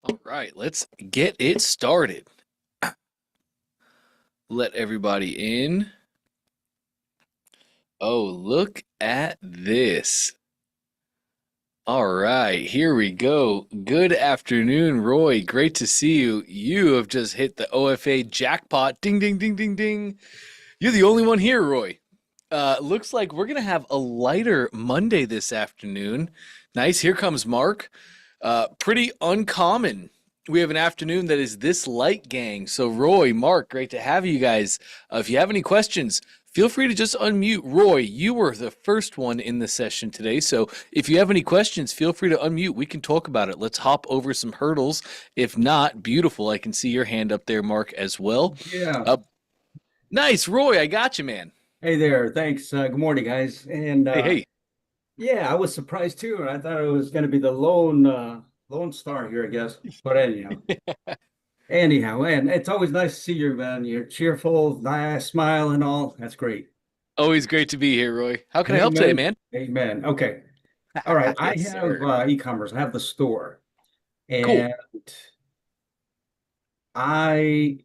All right, let's get it started. Let everybody in. Oh, look at this. All right, here we go. Good afternoon, Roy. Great to see you. You have just hit the OFA jackpot. Ding, ding, ding, ding, ding. You're the only one here, Roy. Looks like we're gonna have a lighter Monday this afternoon. Nice. Here comes Mark. Pretty uncommon. We have an afternoon that is this light, gang. So, Roy, Mark, great to have you guys. If you have any questions, feel free to just unmute. Roy, you were the first one in the session today. So, if you have any questions, feel free to unmute. We can talk about it. Let's hop over some hurdles. If not, beautiful. I can see your hand up there, Mark, as well. Yeah. Uh, nice, Roy. I got you, man. Hey there. Thanks. Good morning, guys. And Hey, hey. yeah, I was surprised too. I thought it was going to be the lone star here, I guess. But anyhow, and it's always nice to see you, man. You're cheerful, nice smile, and all. That's great. Always great to be here, Roy. How can I help today, Amen. man? Amen. Okay. All right. I Yes, have sir. e-commerce. I have the store, Cool. and I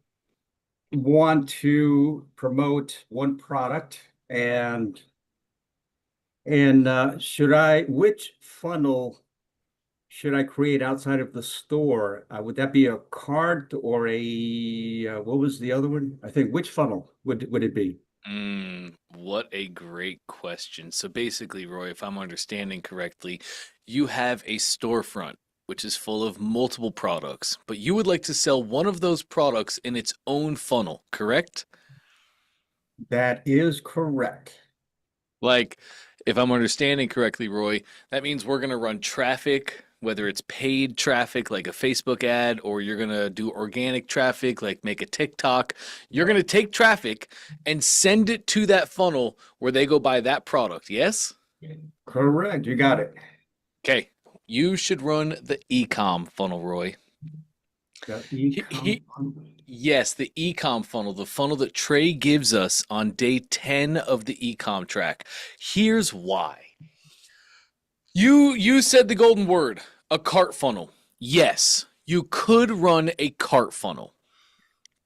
want to promote one product and which funnel should I create outside of the store? Would that be a cart or what was the other one? I think which funnel would it be? What a great question. So basically, Roy, if I'm understanding correctly, you have a storefront which is full of multiple products, but you would like to sell one of those products in its own funnel, correct? That is correct. Like, if I'm understanding correctly, Roy, that means we're going to run traffic, whether it's paid traffic like a Facebook ad, or you're going to do organic traffic like make a TikTok. You're going to take traffic and send it to that funnel where they go buy that product. Yes? Correct. You got it. Okay. You should run the ecom funnel, Roy. The He, e-com. he, yes, the ecom funnel, the funnel that Trey gives us on day 10 of the ecom track. Here's why. You said the golden word, a cart funnel. Yes, you could run a cart funnel.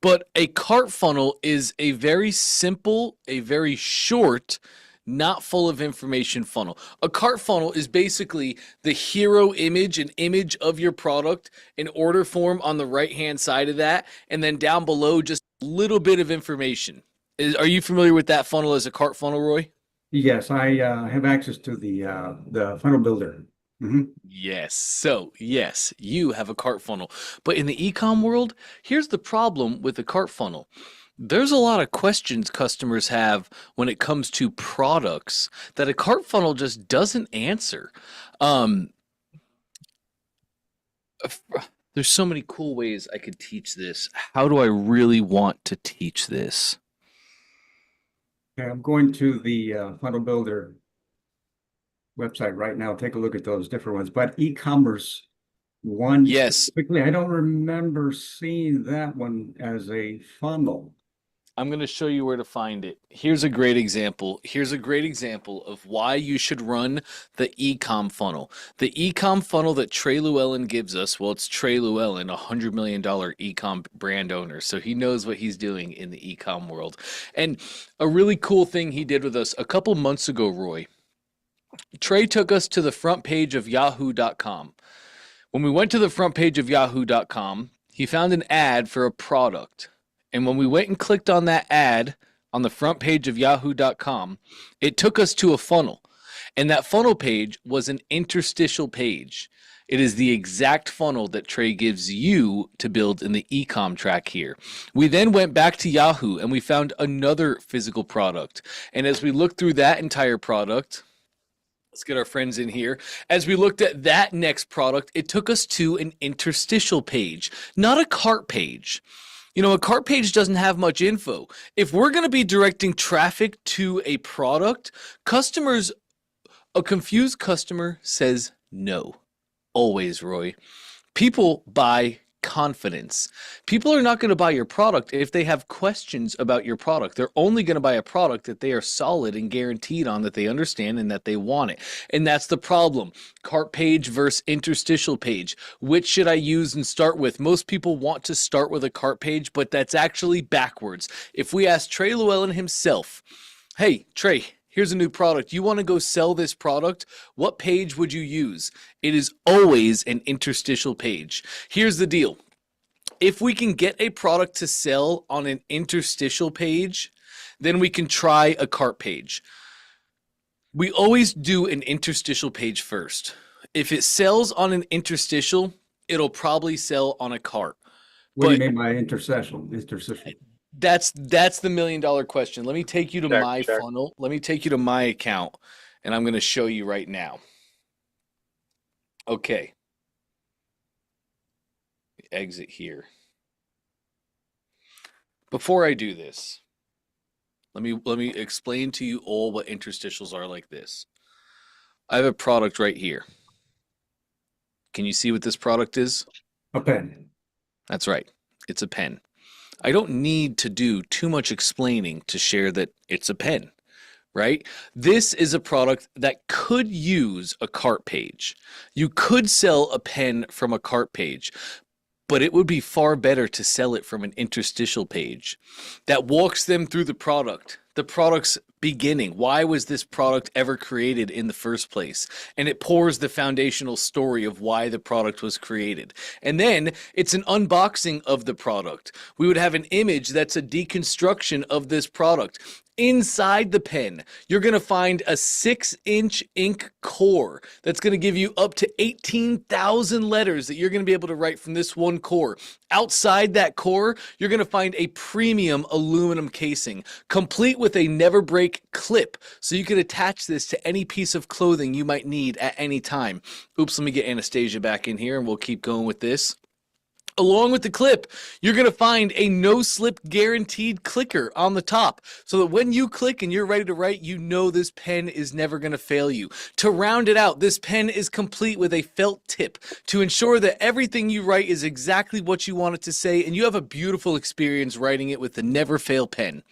But a cart funnel is a very simple, a very short, not full of information funnel. A cart funnel is basically the hero image, an image of your product, an order form on the right hand side of that, and then down below just a little bit of information. Are you familiar with that funnel as a cart funnel, Roy? Yes, I have access to the funnel builder. Hmm. Yes. So, yes, you have a cart funnel. But in the ecom world, here's the problem with the cart funnel. There's a lot of questions customers have when it comes to products that a cart funnel just doesn't answer. Um, there's so many cool ways I could teach this. How do I really want to teach this? Okay, I'm going to the funnel builder website right now. Take a look at those different ones. But e-commerce one Yes, specifically, I don't remember seeing that one as a funnel. I'm going to show you where to find it. Here's a great example. Here's a great example of why you should run the ecom funnel. The ecom funnel that Trey Llewellyn gives us, well, it's Trey Llewellyn, a $100 million ecom brand owner. So he knows what he's doing in the ecom world. And a really cool thing he did with us a couple months ago, Roy. Trey took us to the front page of yahoo.com. When we went to the front page of yahoo.com, he found an ad for a product. And when we went and clicked on that ad on the front page of yahoo.com, it took us to a funnel. And that funnel page was an interstitial page. It is the exact funnel that Trey gives you to build in the ecom track here. We then went back to Yahoo and we found another physical product. And as we looked through that entire product, let's get our friends in here. As we looked at that next product, it took us to an interstitial page, not a cart page. You know, a cart page doesn't have much info. If we're going to be directing traffic to a product, customers, a confused customer says no. Always, Roy. People buy confidence. People are not going to buy your product if they have questions about your product. They're only going to buy a product that they are solid and guaranteed on, that they understand and that they want it. And that's the problem. Cart page versus interstitial page. Which should I use and start with? Most people want to start with a cart page, but that's actually backwards. If we ask Trey Llewellyn himself, hey, Trey, here's a new product. You want to go sell this product? What page would you use? It is always an interstitial page. Here's the deal. If we can get a product to sell on an interstitial page, then we can try a cart page. We always do an interstitial page first. If it sells on an interstitial, it'll probably sell on a cart. What do you But mean by interstitial? Interstitial. that's the $1 million question. Let me take you to my funnel. Let me take you to my account, and I'm going to show you right now. Okay. Exit here. Before I do this, let me explain to you all what interstitials are like this. I have a product right here. Can you see what this product is? A pen. That's right. It's a pen. I don't need to do too much explaining to share that it's a pen, right? This is a product that could use a cart page. You could sell a pen from a cart page, but it would be far better to sell it from an interstitial page that walks them through the product's beginning. Why was this product ever created in the first place? And it pours the foundational story of why the product was created. And then it's an unboxing of the product. We would have an image that's a deconstruction of this product. Inside the pen, you're going to find a 6-inch ink core that's going to give you up to 18,000 letters that you're going to be able to write from this one core. Outside that core, you're going to find a premium aluminum casing, complete with a never break clip, so you can attach this to any piece of clothing you might need at any time. Oops, let me get Anastasia back in here and we'll keep going with this. Along with the clip, you're going to find a no-slip guaranteed clicker on the top so that when you click and you're ready to write, you know this pen is never going to fail you. To round it out, this pen is complete with a felt tip to ensure that everything you write is exactly what you want it to say, and you have a beautiful experience writing it with the Never Fail pen.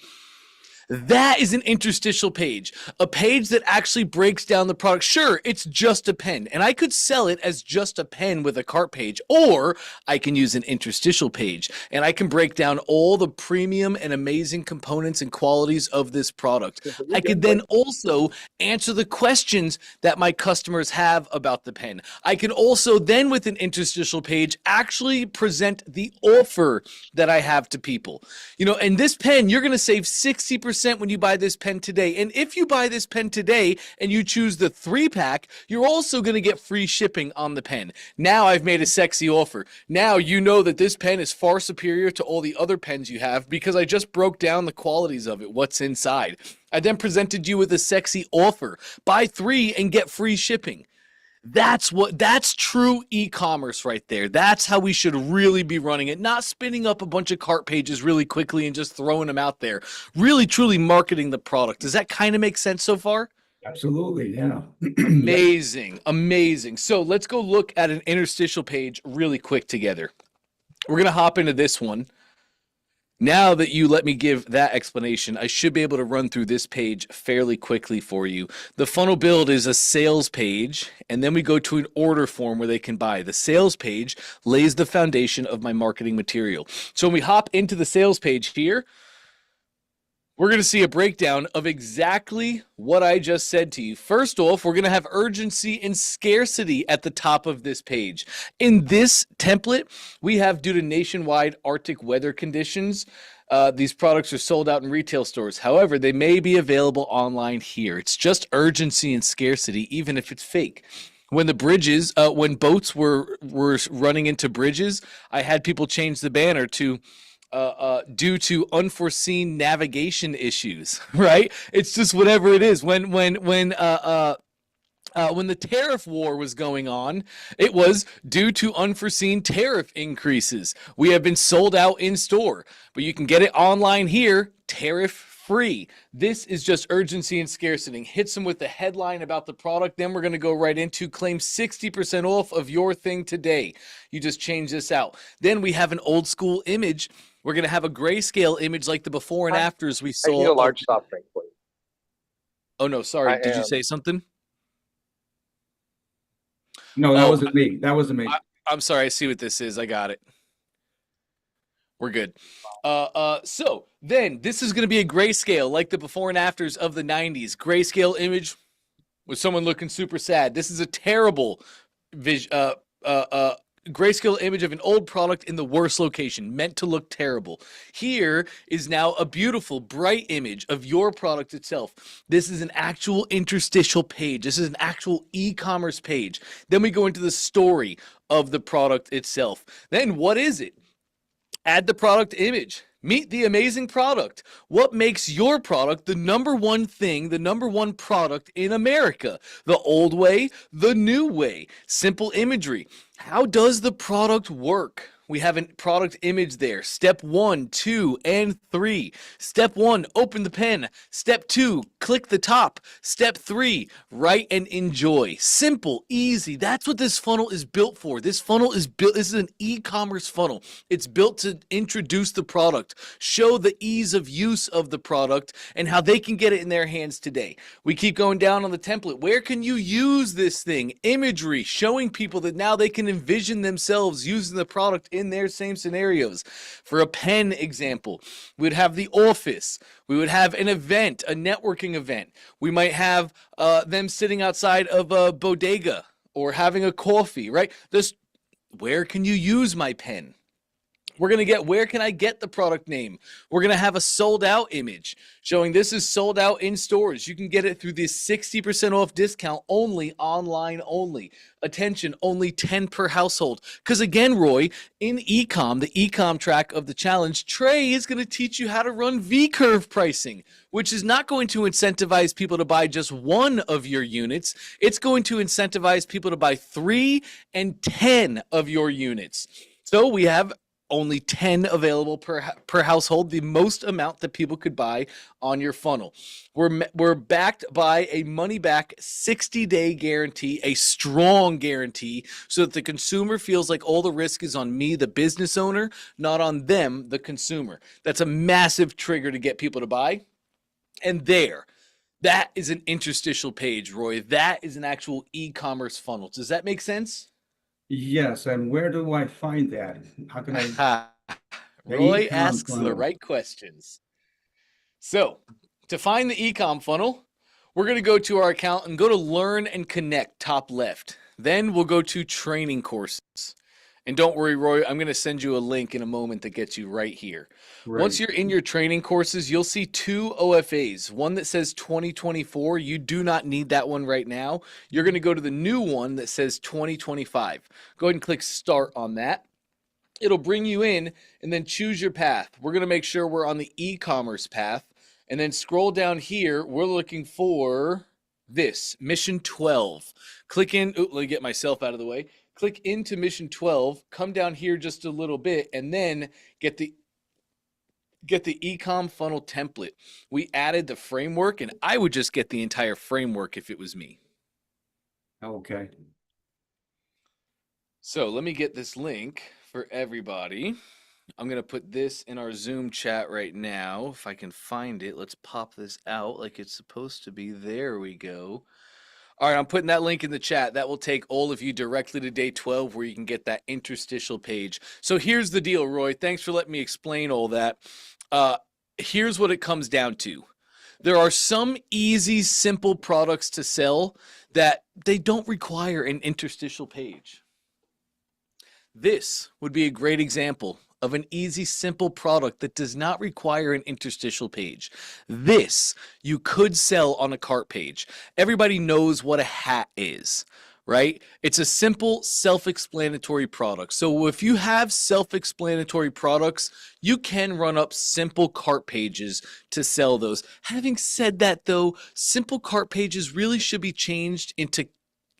That is an interstitial page, a page that actually breaks down the product. Sure, it's just a pen, and I could sell it as just a pen with a cart page, or I can use an interstitial page, and I can break down all the premium and amazing components and qualities of this product. I could then also answer the questions that my customers have about the pen. I can also then, with an interstitial page, actually present the offer that I have to people. You know, and this pen, you're going to save 60% when you buy this pen today. And if you buy this pen today and you choose the 3-pack, you're also going to get free shipping on the pen. Now I've made a sexy offer. Now you know that this pen is far superior to all the other pens you have because I just broke down the qualities of it, what's inside. I then presented you with a sexy offer. Buy 3 and get free shipping. That's true e-commerce right there. That's how we should really be running it, not spinning up a bunch of cart pages really quickly and just throwing them out there. Really, truly marketing the product. Does that kind of make sense so far? Absolutely, yeah. Amazing, amazing. So let's go look at an interstitial page really quick together. We're going to hop into this one. Now that you let me give that explanation, I should be able to run through this page fairly quickly for you. The funnel build is a sales page, and then we go to an order form where they can buy. The sales page lays the foundation of my marketing material. So when we hop into the sales page here, we're going to see a breakdown of exactly what I just said to you. First off, we're going to have urgency and scarcity at the top of this page. In this template, we have, due to nationwide Arctic weather conditions, these products are sold out in retail stores. However, they may be available online here. It's just urgency and scarcity, even if it's fake. When the bridges, when boats were running into bridges, I had people change the banner to due to unforeseen navigation issues, right? It's just whatever it is. When the tariff war was going on, it was due to unforeseen tariff increases. We have been sold out in store, but you can get it online here, tariff free. This is just urgency and scarcity. Hits them with the headline about the product. Then we're going to go right into claim 60% off of your thing today. You just change this out. Then we have an old school image. We're going to have a grayscale image like the before and afters we I need saw. a large soft drink, please. Oh, no, sorry. I Did you am. say something? No, that Oh, wasn't me. That wasn't me. I'm sorry. I see what this is. I got it. We're good. So then this is going to be a grayscale like the before and afters of the 90s. Grayscale image with someone looking super sad. This is a terrible grayscale image of an old product in the worst location, meant to look terrible. Here is now a beautiful, bright image of your product itself. This is an actual interstitial page. This is an actual e-commerce page. Then we go into the story of the product itself. Then what is it? Add the product image. Meet the amazing product. What makes your product the number one thing, the number one product in America? The old way, the new way. Simple imagery. How does the product work? We have a product image there. Step 1, 2, and 3. Step 1, open the pen. Step 2, click the top. Step 3, write and enjoy. Simple, easy. That's what this funnel is built for. This funnel is built, this is an e-commerce funnel. It's built to introduce the product, show the ease of use of the product, and how they can get it in their hands today. We keep going down on the template. Where can you use this thing? Imagery, showing people that now they can envision themselves using the product in their same scenarios. For a pen example, we would have the office. We would have an event, a networking event. We might have them sitting outside of a bodega or having a coffee, right? This, where can you use my pen? We're going to get, where can I get the product name? We're going to have a sold out image showing this is sold out in stores. You can get it through this 60% off discount only, online only. Attention, only 10 per household. Because again, Roy, in ecom, the ecom track of the challenge, Trey is going to teach you how to run V-curve pricing, which is not going to incentivize people to buy just one of your units. It's going to incentivize people to buy 3 and 10 of your units. So we have only 10 available per household, the most amount that people could buy on your funnel. We're backed by a money-back 60-day guarantee, a strong guarantee, so that the consumer feels like all the risk is on me, the business owner, not on them, the consumer. That's a massive trigger to get people to buy. And that is an interstitial page, Roy. That is an actual e-commerce funnel. Does that make sense? Yes, and where do I find that? How can I? The Roy ecom asks the funnel. right questions. So, to find the ecom funnel, we're going to go to our account and go to Learn and Connect, top left. Then we'll go to Training Courses. And don't worry, Roy, I'm going to send you a link in a moment that gets you right here. Right. Once you're in your training courses, you'll see 2 OFAs. One that says 2024. You do not need that one right now. You're going to go to the new one that says 2025. Go ahead and click Start on that. It'll bring you in and then choose your path. We're going to make sure we're on the e-commerce path. And then scroll down here. We're looking for this, Mission 12. Click in. Let me get myself out of the way. Click into Mission 12, come down here just a little bit, and then get the ecom funnel template. We added the framework, and I would just get the entire framework if it was me. Okay. So let me get this link for everybody. I'm going to put this in our Zoom chat right now. If I can find it, let's pop this out like it's supposed to be. There we go. All right, I'm putting that link in the chat. That will take all of you directly to day 12 where you can get that interstitial page. So here's the deal, Roy. Thanks for letting me explain all that. Here's what it comes down to. There are some easy, simple products to sell that they don't require an interstitial page. This would be a great example of an easy, simple product that does not require an interstitial page. This you could sell on a cart page. Everybody knows what a hat is, right? It's a simple, self-explanatory product. So if you have self-explanatory products, you can run up simple cart pages to sell those. Having said that, though, simple cart pages really should be changed into,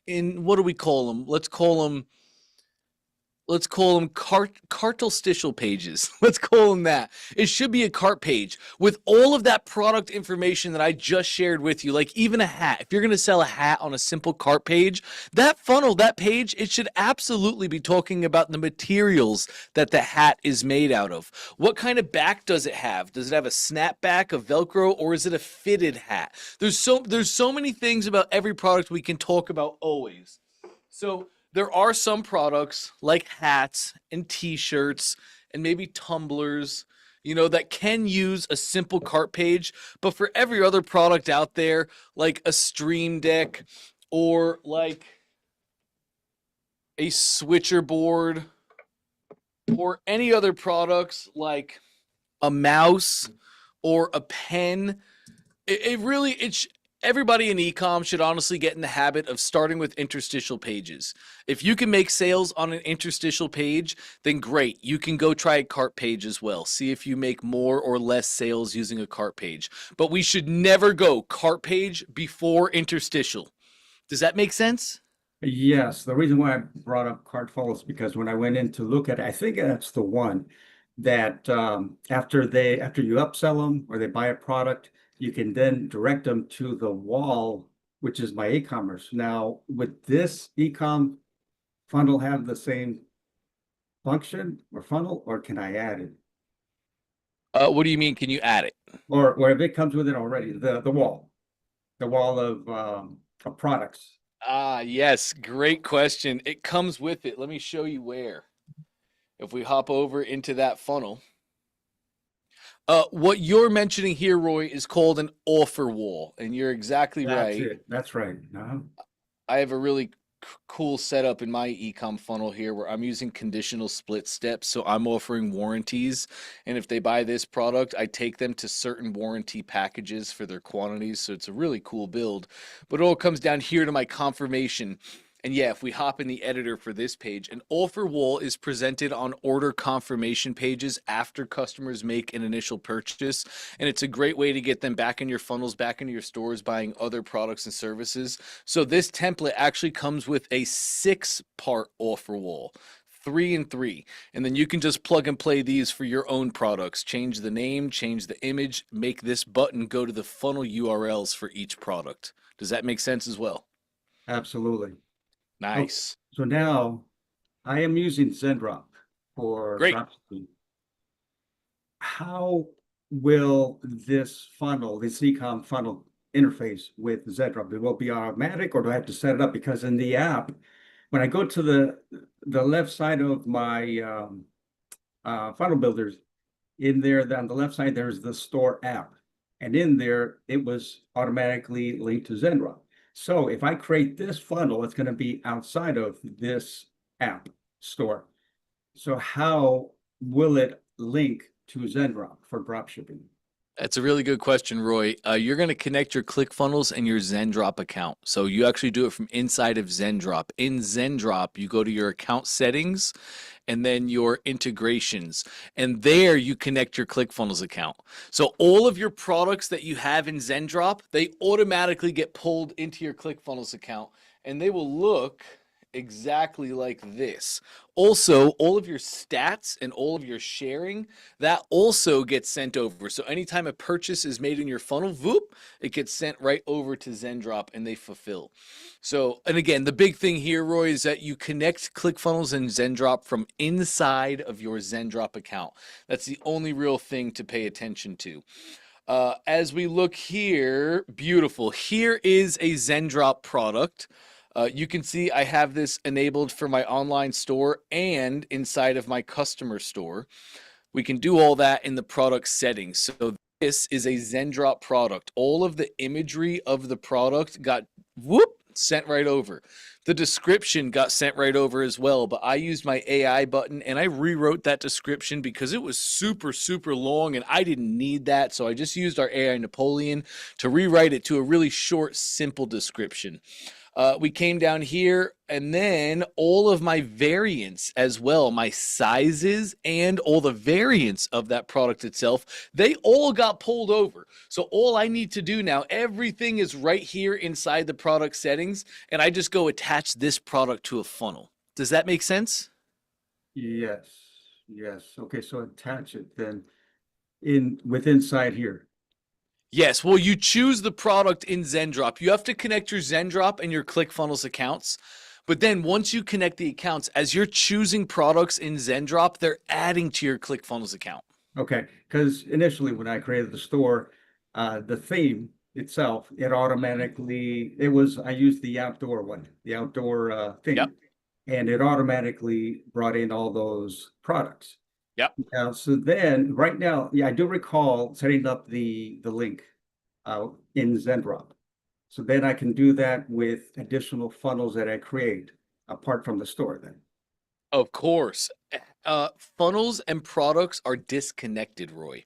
what do we call them? Let's call them let's call them cartelstitial pages. Let's call them that. It should be a cart page with all of that product information that I just shared with you. Like even a hat. If you're going to sell a hat on a simple cart page, that funnel, that page, it should absolutely be talking about the materials that the hat is made out of. What kind of back does it have? Does it have a snapback, a Velcro, or is it a fitted hat? There's so many things about every product we can talk about always. So there are some products like hats and t-shirts and maybe tumblers, that can use a simple cart page, but for every other product out there, like a stream deck or like a switcher board or any other products like a mouse or a pen, it really everybody in ecom should honestly get in the habit of starting with interstitial pages. If you can make sales on an interstitial page, then great. You can go try a cart page as well. See if you make more or less sales using a cart page. But we should never go cart page before interstitial. Does that make sense? Yes, the reason why I brought up card follows because when I went in to look at it, I think that's the one that after you upsell them or they buy a product, you can then direct them to the wall, which is my e-commerce. Now, would this e-com funnel have the same function or funnel, or can I add it? What do you mean? Can you add it? Or if it comes with it already, the wall of products. Ah, yes. Great question. It comes with it. Let me show you where. If we hop over into that funnel, what you're mentioning here, Roy, is called an offer wall, and you're exactly That's right. it. That's right. I have a really cool setup in my ecom funnel here where I'm using conditional split steps. So I'm offering warranties. And if they buy this product, I take them to certain warranty packages for their quantities. So it's a really cool build. But it all comes down here to my confirmation. And yeah, if we hop in the editor for this page, an offer wall is presented on order confirmation pages after customers make an initial purchase. And it's a great way to get them back in your funnels, back into your stores, buying other products and services. So this template actually comes with a 6-part offer wall. 3 and 3, and then you can just plug and play these for your own products. Change the name, change the image, make this button go to the funnel URLs for each product. Does that make sense as well? Absolutely. Okay, Nice. so now I am using Zendrop for Great. dropshipping. How will this funnel, this ecom funnel interface with Zendrop? It will be automatic or do I have to set it up? Because in the app, when I go to the left side of my funnel builders, in there on the left side, there's the store app. And in there, it was automatically linked to Zenra. So if I create this funnel, it's going to be outside of this app store. So how will it link to Zenra for dropshipping? That's a really good question, Roy. You're going to connect your ClickFunnels and your Zendrop account. So you actually do it from inside of Zendrop. In Zendrop, you go to your account settings and then your integrations. And there you connect your ClickFunnels account. So all of your products that you have in Zendrop, they automatically get pulled into your ClickFunnels account and they will look exactly like this. Also, all of your stats and all of your sharing, that also gets sent over. So anytime a purchase is made in your funnel, whoop, it gets sent right over to Zendrop and they fulfill. So, and again, the big thing here, Roy, is that you connect ClickFunnels and Zendrop from inside of your Zendrop account. That's the only real thing to pay attention to. As we look here, beautiful. Here is a Zendrop product. You can see I have this enabled for my online store and inside of my customer store. We can do all that in the product settings. So this is a Zendrop product. All of the imagery of the product got sent right over. The description got sent right over as well, but I used my AI button and I rewrote that description because it was super, super long and I didn't need that. So I just used our AI Napoleon to rewrite it to a really short, simple description. We came down here and then all of my variants as well, my sizes and all the variants of that product itself, they all got pulled over. So all I need to do now, everything is right here inside the product settings, and I just go attach this product to a funnel. Does that make sense? Yes. Yes. Okay, so attach it then inside here. Yes, well, you choose the product in Zendrop. You have to connect your Zendrop and your ClickFunnels accounts. But then once you connect the accounts, as you're choosing products in Zendrop, they're adding to your ClickFunnels account. Okay, because initially when I created the store, the theme itself, I used the outdoor one, the outdoor Yep. theme, and it automatically brought in all those products. Yep. So then right now, yeah, I do recall setting up the link in Zendrop. So then I can do that with additional funnels that I create apart from the store then. Of course. Funnels and products are disconnected, Roy.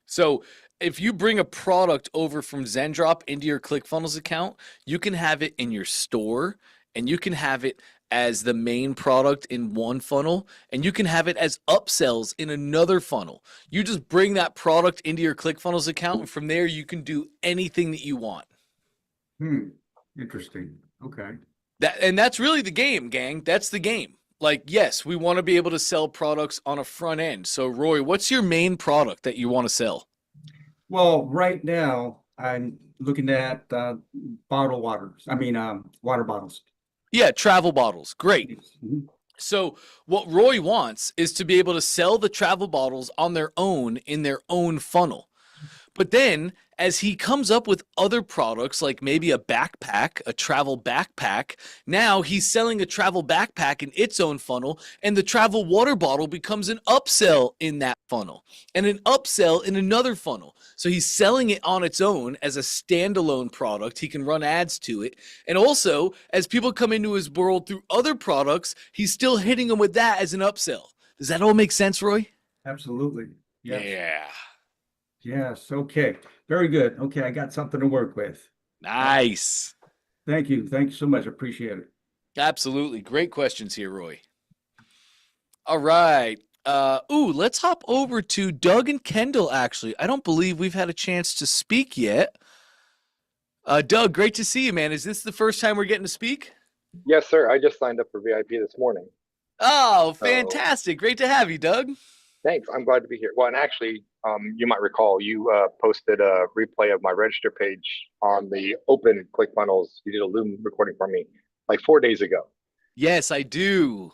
So if you bring a product over from Zendrop into your ClickFunnels account, you can have it in your store and you can have it as the main product in one funnel and you can have it as upsells in another funnel. You just bring that product into your ClickFunnels account and from there you can do anything that you want. Hmm, interesting. Okay. That's really the game, gang. That's the game. Like, yes, we want to be able to sell products on a front end. So, Roy, what's your main product that you want to sell? Well, right now I'm looking at bottled waters. Water bottles. Yeah, travel bottles. Great. Yes. Mhm. So, what Roy wants is to be able to sell the travel bottles on their own in their own funnel. But then, as he comes up with other products, like maybe a backpack, a travel backpack, now he's selling a travel backpack in its own funnel, and the travel water bottle becomes an upsell in that funnel, and an upsell in another funnel. So he's selling it on its own as a standalone product. He can run ads to it. And also, as people come into his world through other products, he's still hitting them with that as an upsell. Does that all make sense, Roy? Absolutely. Yes. Yeah. Yes. Okay. Very good. Okay, I got something to work with. Uh, Nice. Thank you. Thank you so much. Appreciate it. Absolutely. Great questions here, Roy. All right. Let's hop over to Doug and Kendall, actually. I don't believe we've had a chance to speak yet. Doug, great to see you, man. Is this the first time we're getting to speak? Yes, sir. I just signed up for VIP this morning. Oh, So fantastic. Great to have you, Doug. thanks. I'm glad to be here. Well, and actually, you might recall you posted a replay of my register page on the open ClickFunnels. You did a Loom recording for me like 4 days ago. Yes, I do.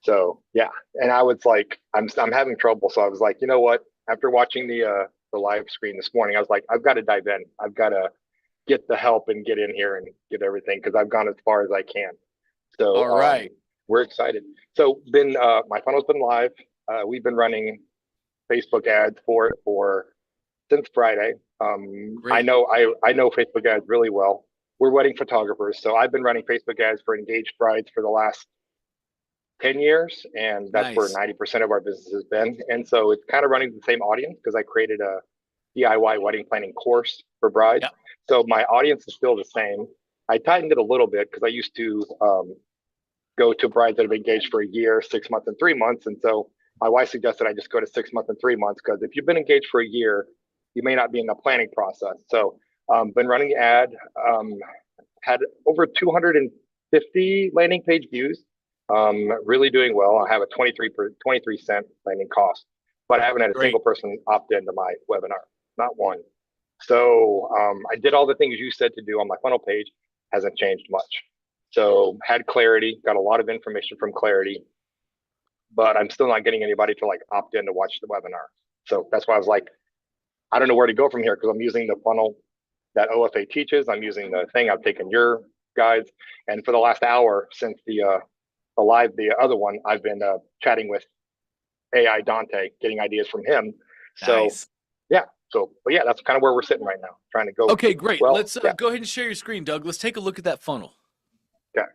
So yeah, and I was like, I'm having trouble. So I was like, you know what? After watching the live screen this morning, I was like, I've got to dive in. I've got to get the help and get in here and get everything because I've gone as far as I can. So All right. we're excited. So been my funnel's been live. We've been running Facebook ads for it for since Friday. I Great. know I know Facebook ads really well. We're wedding photographers, so I've been running Facebook ads for engaged brides for the last 10 years, and that's where Nice. 90% of our business has been. And so it's kind of running the same audience because I created a DIY wedding planning course for brides. Yep. So my audience is still the same. I tightened it a little bit because I used to go to brides that have engaged for a year, 6 months, and 3 months. And so my wife suggested I just go to 6 months and 3 months because if you've been engaged for a year, you may not be in the planning process. So been running the ad, had over 250 landing page views. Really doing well. I have a 23 cent landing cost, but I haven't had a Great. single person opt into my webinar, not one. So I did all the things you said to do on my funnel page, hasn't changed much. So had Clarity, got a lot of information from Clarity, but I'm still not getting anybody to like opt in to watch the webinar. So that's why I was like, I don't know where to go from here because I'm using the funnel that OFA teaches. I'm using the thing. I've taken your guides, and for the last hour since the other one, I've been chatting with AI Dante, getting ideas from him. So Nice. yeah, but yeah, that's kind of where we're sitting right now, trying to go. Okay, great. Well, Let's yeah, go ahead and share your screen, Doug. Let's take a look at that funnel. okay,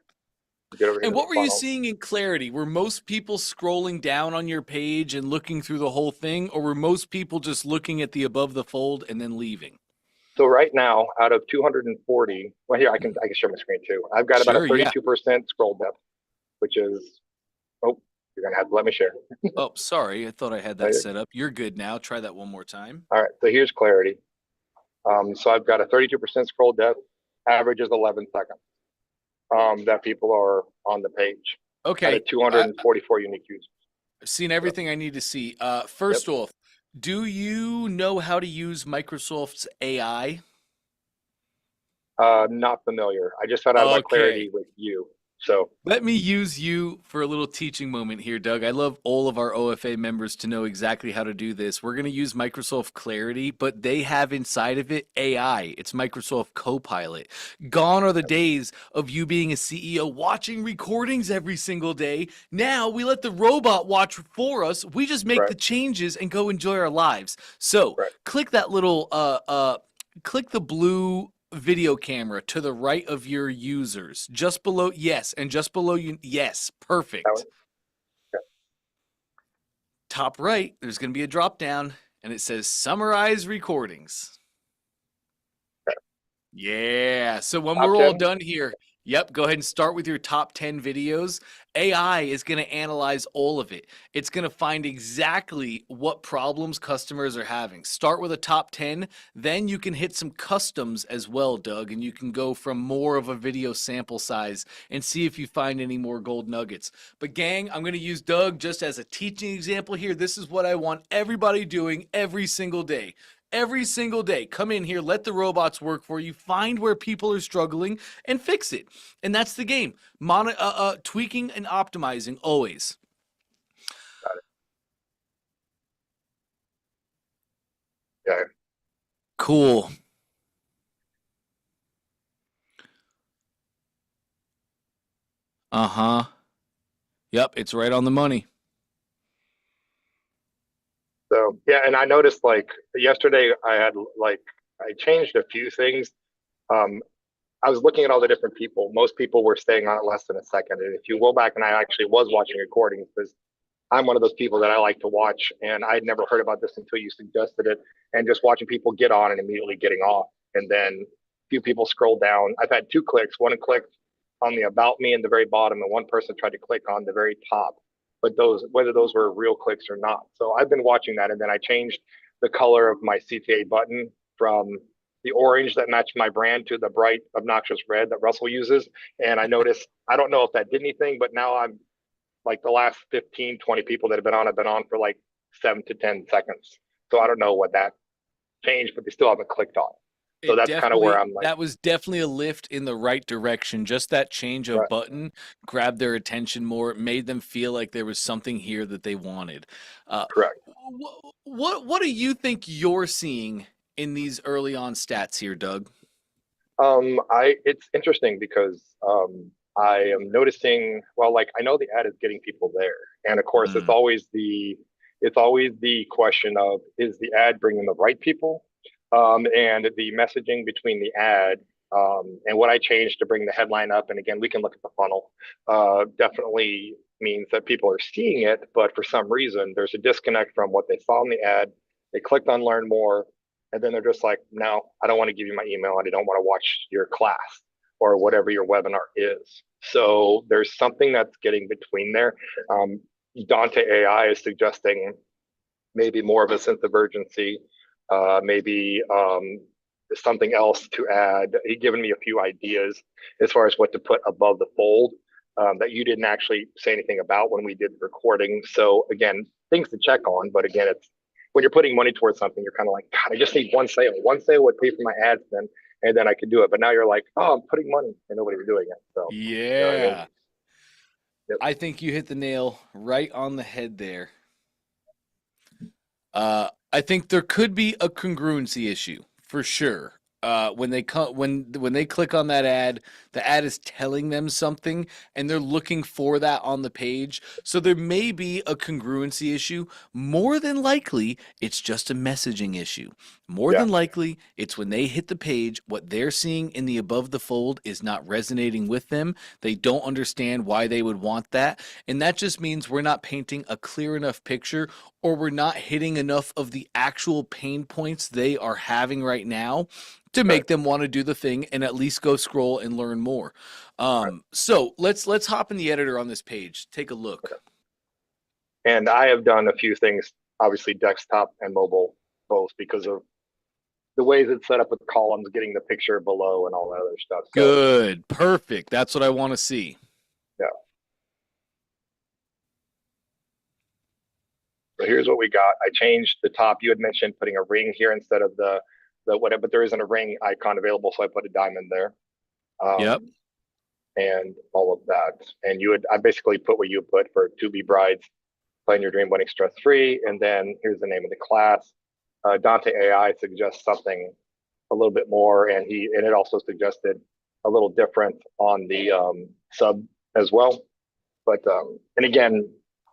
get over here And to the what were you funnel. seeing in clarity? Were most people scrolling down on your page and looking through the whole thing, or were most people just looking at the above the fold and then leaving? So right now, out of 240, well, here I can share my screen too. I've got about a Sure, yeah. 32% scroll depth, which is oh, you're gonna have to let me share. Oh, sorry. I thought I had that Later. set up. You're good now. Try that one more time. All right, so here's clarity. So I've got a 32% scroll depth, average is 11 seconds. That people are on the page out Okay. of 244 unique users. I've seen everything I need to see. Yep. First off, do you know how to use Microsoft's AI? Not familiar. I just found out about Okay. Clarity with you. So Let me use you for a little teaching moment here, Doug. I love all of our OFA members to know exactly how to do this. We're going to use Microsoft Clarity, but they have inside of it AI. It's Microsoft Copilot. Gone are the days of you being a CEO watching recordings every single day. Now we let the robot watch for us. We just make right, the changes and go enjoy our lives. So right. click that little click the blue video camera to the right of your users, just below, yes, and just below you, yes, That one. perfect. Top right, there's going to be a drop down, and it says summarize recordings. Yeah. So when Top we're all 10. done here, yep, go ahead and start with your top 10 videos. AI is going to analyze all of it. It's going to find exactly what problems customers are having. Start with a top 10, then you can hit some customs as well, Doug, and you can go from more of a video sample size and see if you find any more gold nuggets. But gang, I'm going to use Doug just as a teaching example here. This is what I want everybody doing every single day. Every single day, come in here, let the robots work for you, find where people are struggling, and fix it. And that's the game. Tweaking and optimizing always. Got it. Okay. Cool. Uh-huh. Yep, it's right on the money. So yeah, and I noticed like yesterday I had like I changed a few things. Um, I was looking at all the different people. Most people were staying on it less than a second. And if you go back and I actually was watching recordings because I'm one of those people that I like to watch, and I'd never heard about this until you suggested it, and just watching people get on and immediately getting off, and then a few people scroll down. I've had two clicks. One clicked on the about me in the very bottom, and one person tried to click on the very top. But those, whether those were real clicks or not. So I've been watching that, and then I changed the color of my CTA button from the orange that matched my brand to the bright obnoxious red that Russell uses. And I noticed, I don't know if that did anything, but now I'm like the last 15, 20 people that have been on for like 7 to 10 seconds. So I don't know what that changed, but they still haven't clicked on. So It that's kind of where definitely I'm like, that was definitely a lift in the right direction. Just that change of right, button grabbed their attention more. It made them feel like there was something here that they wanted. Uh, correct. what do you think you're seeing in these early on stats here, Doug? It's interesting because I am noticing, well, like I know the ad is getting people there. And of course Mm, it's always the question of, is the ad bringing the right people? And the messaging between the ad, and what I changed to bring the headline up. And again, we can look at the funnel, definitely means that people are seeing it, but for some reason there's a disconnect from what they saw in the ad. They clicked on learn more, and then they're just like, no, I don't want to give you my email, and I don't want to watch your class or whatever your webinar is. So there's something that's getting between there. um, Dante AI is suggesting maybe more of a sense of urgency, maybe something else to add. He given me a few ideas as far as what to put above the fold, that you didn't actually say anything about when we did the recording. So again, things to check on, but again, it's when you're putting money towards something, you're kind of like, God, I just need one sale. One sale would pay for my ads then, and then I could do it. But now you're like, oh, I'm putting money and nobody's doing it. So, you know what I mean? yeah, Yep. I think you hit the nail right on the head there. I think there could be a congruency issue for sure. When they when they click on that ad, the ad is telling them something, and they're looking for that on the page. So there may be a congruency issue. More than likely, it's just a messaging issue. More Yeah. than likely, it's when they hit the page, what they're seeing in the above the fold is not resonating with them. They don't understand why they would want that, and that just means we're not painting a clear enough picture, or we're not hitting enough of the actual pain points they are having right now to Right. make them want to do the thing and at least go scroll and learn more. Right. So let's hop in the editor on this page. Take a look. And I have done a few things, obviously desktop and mobile both, because of the ways it's set up with columns, getting the picture below and all that other stuff. So Good. Perfect. That's what I want to see. yeah. So here's what we got. I changed the top. You had mentioned putting a ring here instead of the whatever, but there isn't a ring icon available, so I put a diamond there. Yep. And all of that. And I basically put what you put for To Be Brides, Playing Your Dream Wedding Stress Free. And then here's the name of the class. Dante AI suggests something a little bit more, and it also suggested a little different on the sub as well. But and again,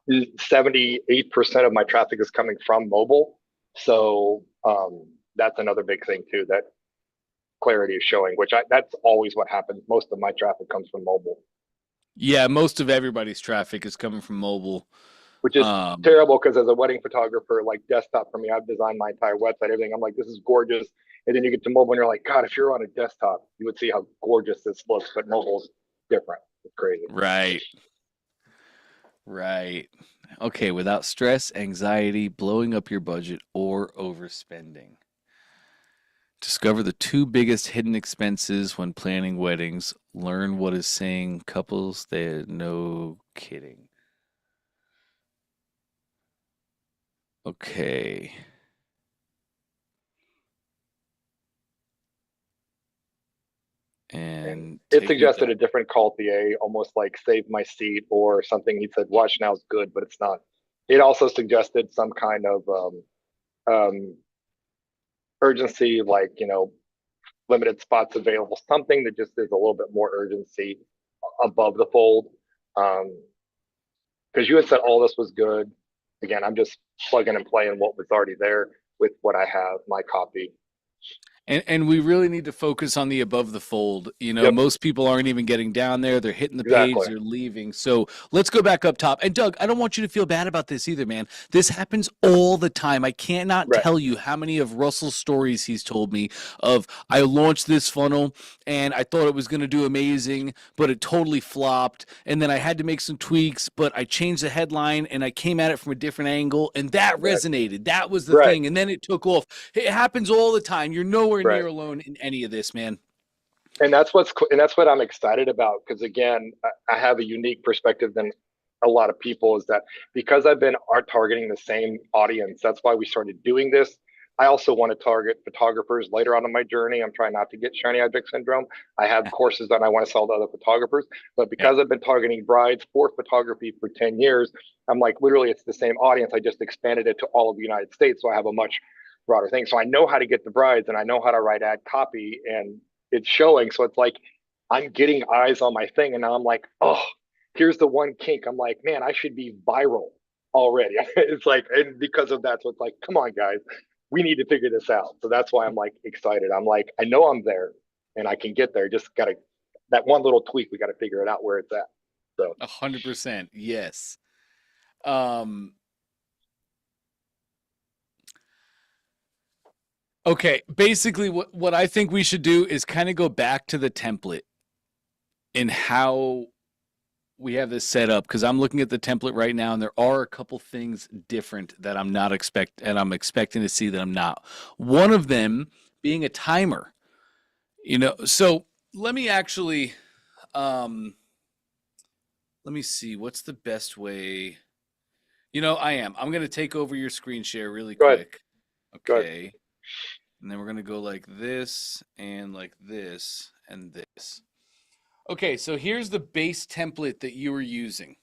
78% of my traffic is coming from mobile, so that's another big thing too that Clarity is showing. That's always what happens. Most of my traffic comes from mobile. Yeah, most of everybody's traffic is coming from mobile. Which is terrible, because as a wedding photographer, like desktop for me, I've designed my entire website, everything. I'm like, this is gorgeous. And then you get to mobile and you're like, God, if you're on a desktop, you would see how gorgeous this looks, but mobile's different. It's crazy. Right. Right. Okay, without stress, anxiety, blowing up your budget, or overspending. Discover the two biggest hidden expenses when planning weddings. Learn what is saying couples that no kidding. Okay. And it suggested a different call to the almost like save my seat or something. He said, watch now is good, but it's not. It also suggested some kind of urgency, like, limited spots available, something that just is a little bit more urgency above the fold. Because you had said all this was good. Again, I'm just plugging and playing what was already there with what I have, my copy. And we really need to focus on the above the fold. Yep. Most people aren't even getting down there. They're hitting the page, they're leaving. So let's go back up top. And Doug, I don't want you to feel bad about this either, man. This happens all the time. I cannot tell you how many of Russell's stories he's told me of, I launched this funnel and I thought it was going to do amazing, but it totally flopped. And then I had to make some tweaks, but I changed the headline and I came at it from a different angle, and that resonated. That was the thing. And then it took off. It happens all the time. You're nowhere near alone in any of this, man. And that's what I'm excited about, because again, I have a unique perspective than a lot of people, is that because I've been targeting the same audience, that's why we started doing this. I also want to target photographers later on in my journey. I'm trying not to get shiny object syndrome. I have courses that I want to sell to other photographers, but because I've been targeting brides for photography for 10 years, I'm like, literally, it's the same audience. I just expanded it to all of the United States. So I have a much broader thing. So I know how to get the brides, and I know how to write ad copy, and it's showing. So it's like, I'm getting eyes on my thing. And now I'm like, oh, here's the one kink. I'm like, man, I should be viral already. It's like, and because of that, so it's like, come on, guys, we need to figure this out. So that's why I'm like excited. I'm like, I know I'm there and I can get there. Just got to, that one little tweak, we got to figure it out where it's at. So 100%. Yes. Okay, basically what I think we should do is kind of go back to the template and how we have this set up, because I'm looking at the template right now and there are a couple things different that I'm expecting to see that I'm not. One of them being a timer. So let me actually let me see what's the best way. I'm going to take over your screen share really quick. Okay. And then we're going to go like this and this and this. Okay, so here's the base template that you were using.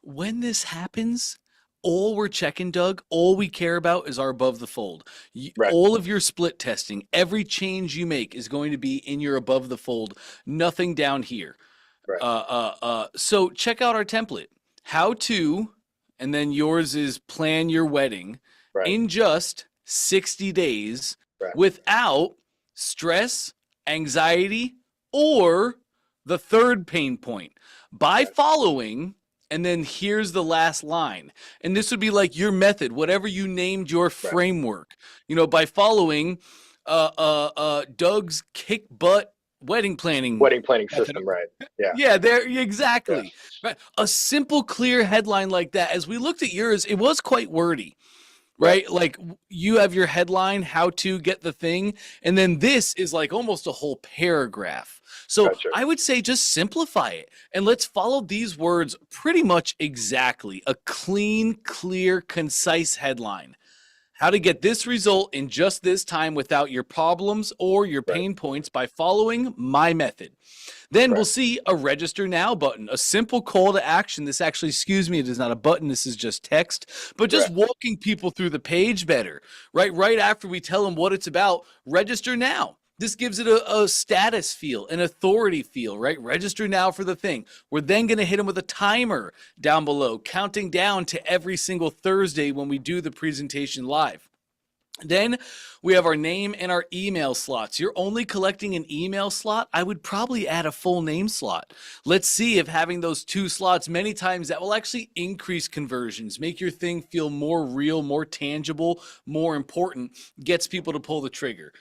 When this happens, all we're checking, Doug, all we care about is our above the fold. All of your split testing, every change you make is going to be in your above the fold, nothing down here. So check out our template. How to, and then yours is plan your wedding in just 60 days without stress, anxiety, or the third pain point, by following, and then here's the last line. And this would be like your method, whatever you named your framework, by following Doug's kick butt wedding planning system, right? Yeah, there, exactly. Right. A simple, clear headline like that. As we looked at yours, it was quite wordy. right? Like you have your headline, how to get the thing, and then this is like almost a whole paragraph. So Gotcha. I would say just simplify it and let's follow these words pretty much exactly. A clean, clear, concise headline. How to get this result in just this time without your problems or your Right. pain points by following my method. Then Right. we'll see a register now button, a simple call to action. This actually, excuse me, it is not a button. This is just text, but just Right. walking people through the page better, right? Right after we tell them what it's about, register now. This gives it a status feel, an authority feel, right? Register now for the thing. We're then going to hit them with a timer down below, counting down to every single Thursday when we do the presentation live. Then we have our name and our email slots. You're only collecting an email slot. I would probably add a full name slot. Let's see if having those 2 slots, many times that will actually increase conversions, make your thing feel more real, more tangible, more important, gets people to pull the trigger.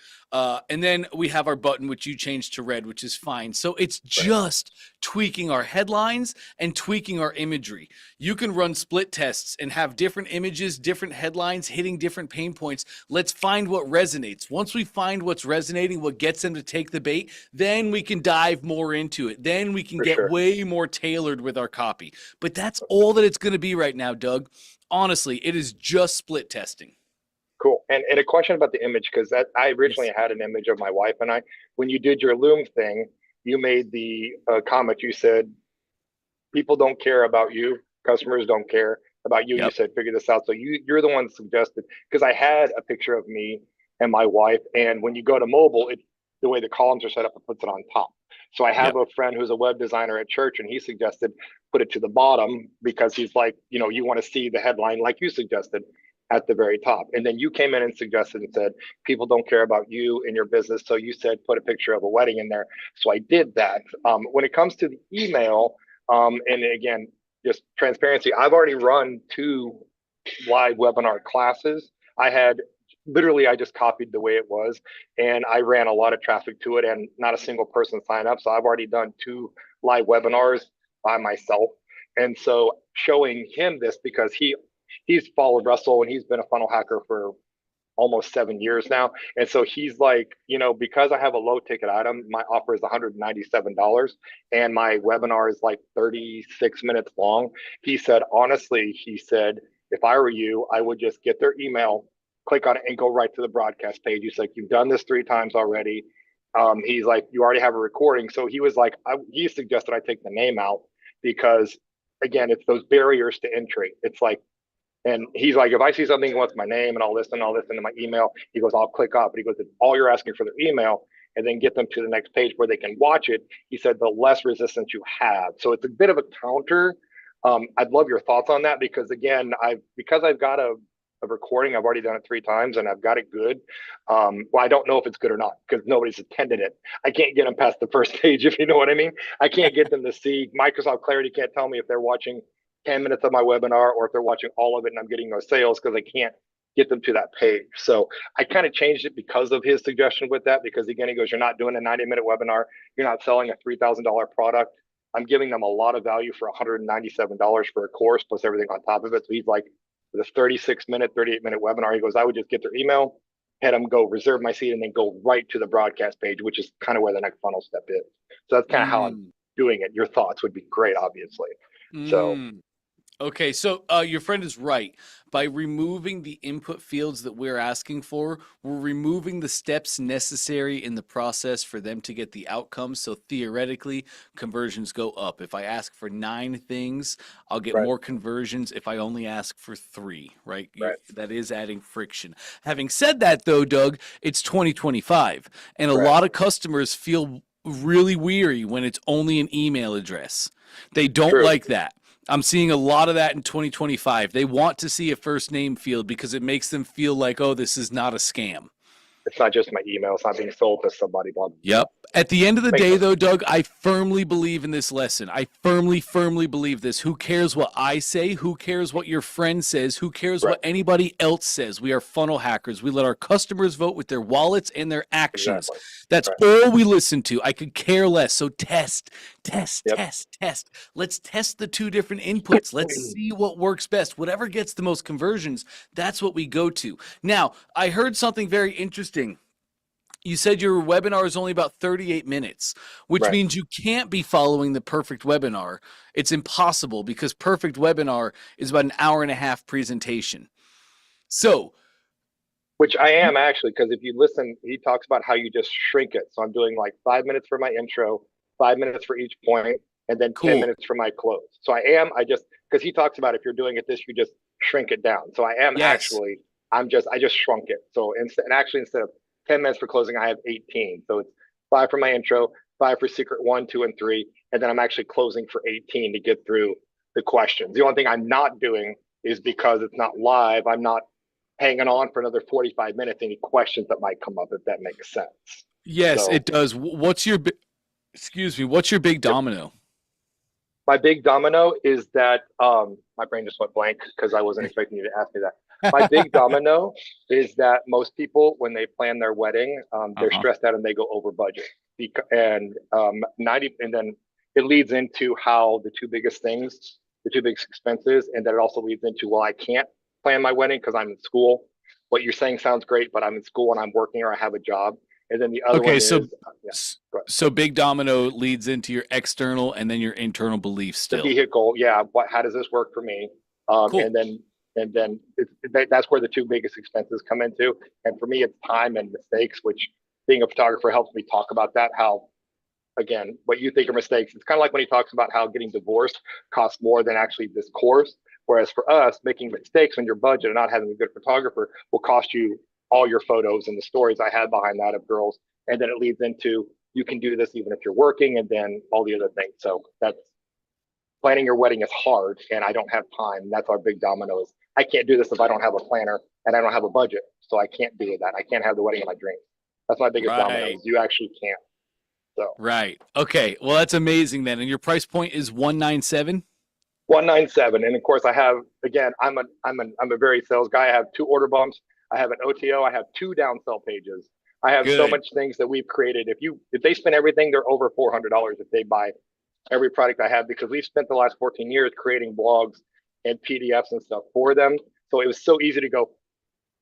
And then we have our button, which you changed to red, which is fine. So it's just tweaking our headlines and tweaking our imagery. You can run split tests and have different images, different headlines, hitting different pain points. Let's find what resonates. Once we find what's resonating, what gets them to take the bait, then we can dive more into it. Then we can get way more tailored with our copy. But that's all that it's going to be right now, Doug. Honestly, it is just split testing. Cool. And a question about the image, because that I originally had an image of my wife and I. When you did your Loom thing, you made the comment. You said, people don't care about you. Customers don't care about you. Yep. You said, figure this out. So you're the one suggested, because I had a picture of me and my wife. And when you go to mobile, the way the columns are set up, it puts it on top. So I have a friend who's a web designer at church, and he suggested put it to the bottom because he's like, you want to see the headline like you suggested at the very top. And then you came in and suggested and said, people don't care about you and your business. So you said, put a picture of a wedding in there. So I did that. When it comes to the email, and again, just transparency, I've already run 2 live webinar classes. I just copied the way it was, and I ran a lot of traffic to it, and not a single person signed up. So I've already done 2 live webinars by myself. And so showing him this, because he's followed Russell and he's been a funnel hacker for almost 7 years now. And so he's like, because I have a low ticket item, my offer is $197 and my webinar is like 36 minutes long. He said, honestly, if I were you, I would just get their email, click on it and go right to the broadcast page. He's like, you've done this 3 times already. He's like, you already have a recording. So he was like, he suggested I take the name out because, again, it's those barriers to entry. It's like, and he's like, if I see something wants my name and all this into my email, he goes, I'll click off. But he goes, if all you're asking for their email and then get them to the next page where they can watch it, he said, the less resistance you have. So it's a bit of a counter. I'd love your thoughts on that, because again, I've got a recording, I've already done it 3 times and I've got it good. Well, I don't know if it's good or not because nobody's attended it. I can't get them past the first page, if you know what I mean. I can't get them to see. Microsoft Clarity can't tell me if they're watching 10 minutes of my webinar or if they're watching all of it and I'm getting no sales, because I can't get them to that page. So I kind of changed it because of his suggestion with that, because again, he goes, you're not doing a 90-minute webinar. You're not selling a $3,000 product. I'm giving them a lot of value for $197 for a course plus everything on top of it. So he's like, for this 36-minute, 38-minute webinar, he goes, I would just get their email, had them go reserve my seat and then go right to the broadcast page, which is kind of where the next funnel step is. So that's kind of how I'm doing it. Your thoughts would be great, obviously. So Okay, so your friend is right. By removing the input fields that we're asking for, we're removing the steps necessary in the process for them to get the outcomes. So theoretically, conversions go up. If I ask for 9 things, I'll get more conversions if I only ask for 3, right? That is adding friction. Having said that, though, Doug, it's 2025, and a lot of customers feel really weary when it's only an email address. They don't like that. I'm seeing a lot of that in 2025. They want to see a first name field because it makes them feel like, oh, this is not a scam. It's not just my email. It's not being sold to somebody. Yep. At the end of the day, though, Doug, I firmly believe in this lesson. I firmly believe this. Who cares what I say? Who cares what your friend says? Who cares what anybody else says? We are funnel hackers. We let our customers vote with their wallets and their actions. That's all we listen to. I could care less. So test, Test, Yep. test, test. Let's test the two different inputs. Let's see what works best. Whatever gets the most conversions, that's what we go to. Now, I heard something very interesting. You said your webinar is only about 38 minutes, which Right. means you can't be following the perfect webinar. It's impossible because perfect webinar is about an hour and a half presentation. So, Which I am actually, because if you listen, he talks about how you just shrink it. So I'm doing like 5 minutes for my intro, 5 minutes for each point, and then 10 cool. minutes for my close. So I just, because he talks about if you're doing it this, you just shrink it down. So I am Yes. actually, I just shrunk it. So instead, and actually instead of 10 minutes for closing, I have 18. So it's 5 for my intro, 5 for secret 1, 2, and 3. And then I'm actually closing for 18 to get through the questions. The only thing I'm not doing is because it's not live, I'm not hanging on for another 45 minutes, any questions that might come up, if that makes sense. Yes, So, it does. What's your what's your big domino? my big domino is that my brain just went blank because I wasn't expecting you to ask me that. My big domino is that most people, when they plan their wedding, they're stressed out and they go over budget. And 90, and then it leads into how the two biggest things, the two biggest expenses, and then it also leads into, well, I can't plan my wedding because I'm in school. What you're saying sounds great, but I'm in school and I'm working or I have a job. And then the other one is, so big domino leads into your external and then your internal beliefs the still. vehicle. Yeah, how does this work for me? Cool. And then that's where the two biggest expenses come into. And for me, it's time and mistakes, which being a photographer helps me talk about that. How, again, what you think are mistakes. It's kind of like when he talks about how getting divorced costs more than actually this course. Whereas for us, making mistakes on your budget and not having a good photographer will cost you all your photos and the stories I had behind that of girls. And then it leads into, you can do this even if you're working, and then all the other things. So that's, planning your wedding is hard and I don't have time. That's our big domino is, I can't do this if I don't have a planner and I don't have a budget. So I can't do that. I can't have the wedding of my dreams. That's my biggest domino is you actually can't. So right. Okay. Well, that's amazing then. And your price point is 197? 197. And of course I have, again, I'm a very sales guy. I have 2 order bumps. I have an OTO. I have 2 downsell pages. I have so much things that we've created. If they spend everything, they're over $400 if they buy every product I have, because we've spent the last 14 years creating blogs and PDFs and stuff for them. So it was so easy to go,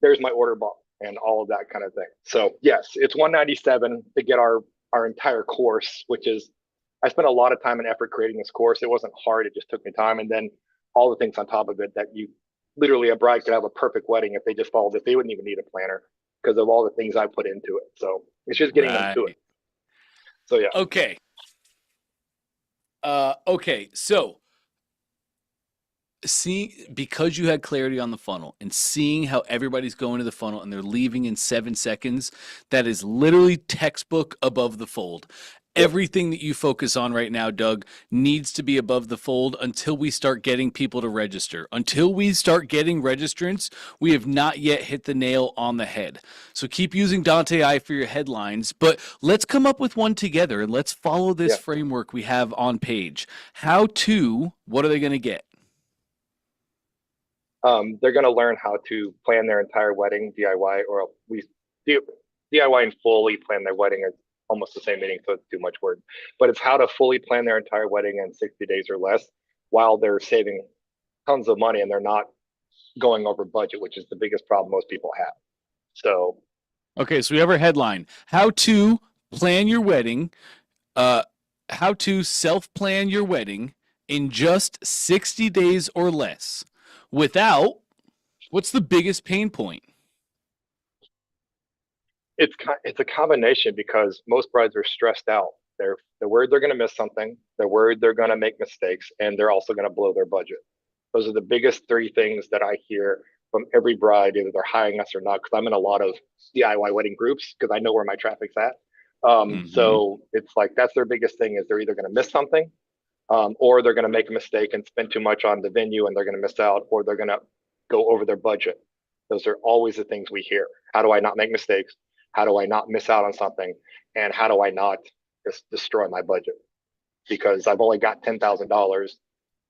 there's my order bump and all of that kind of thing. So yes, it's 197 to get our entire course, which is, I spent a lot of time and effort creating this course. It wasn't hard. It just took me time. And then all the things on top of it that you literally, a bride could have a perfect wedding if they just followed it. They wouldn't even need a planner because of all the things I put into it. So it's just getting them to it. So yeah. Okay. Okay. So because you had clarity on the funnel and seeing how everybody's going to the funnel and they're leaving in 7 seconds, that is literally textbook above the fold. Everything that you focus on right now, Doug, needs to be above the fold until we start getting people to register. Until we start getting registrants, we have not yet hit the nail on the head. So keep using Dante I for your headlines, but let's come up with one together and let's follow this framework we have on page. How to, what are they going to get? They're going to learn how to plan their entire wedding DIY, or at least DIY and fully plan their wedding is almost the same meaning, so it's too much word. But it's how to fully plan their entire wedding in 60 days or less while they're saving tons of money and they're not going over budget, which is the biggest problem most people have. So, okay, so we have our headline: How to plan your wedding. How to self-plan your wedding in just 60 days or less without, what's the biggest pain point? it's a combination because most brides are stressed out. They're worried they're going to miss something. They're worried they're going to make mistakes, and they're also going to blow their budget. Those are the biggest 3 things that I hear from every bride, either they're hiring us or not, because I'm in a lot of DIY wedding groups because I know where my traffic's at. So it's like that's their biggest thing is they're either going to miss something, or they're going to make a mistake and spend too much on the venue and they're going to miss out, or they're going to go over their budget. Those are always the things we hear. How do I not make mistakes? How do I not miss out on something? And how do I not just destroy my budget? Because I've only got $10,000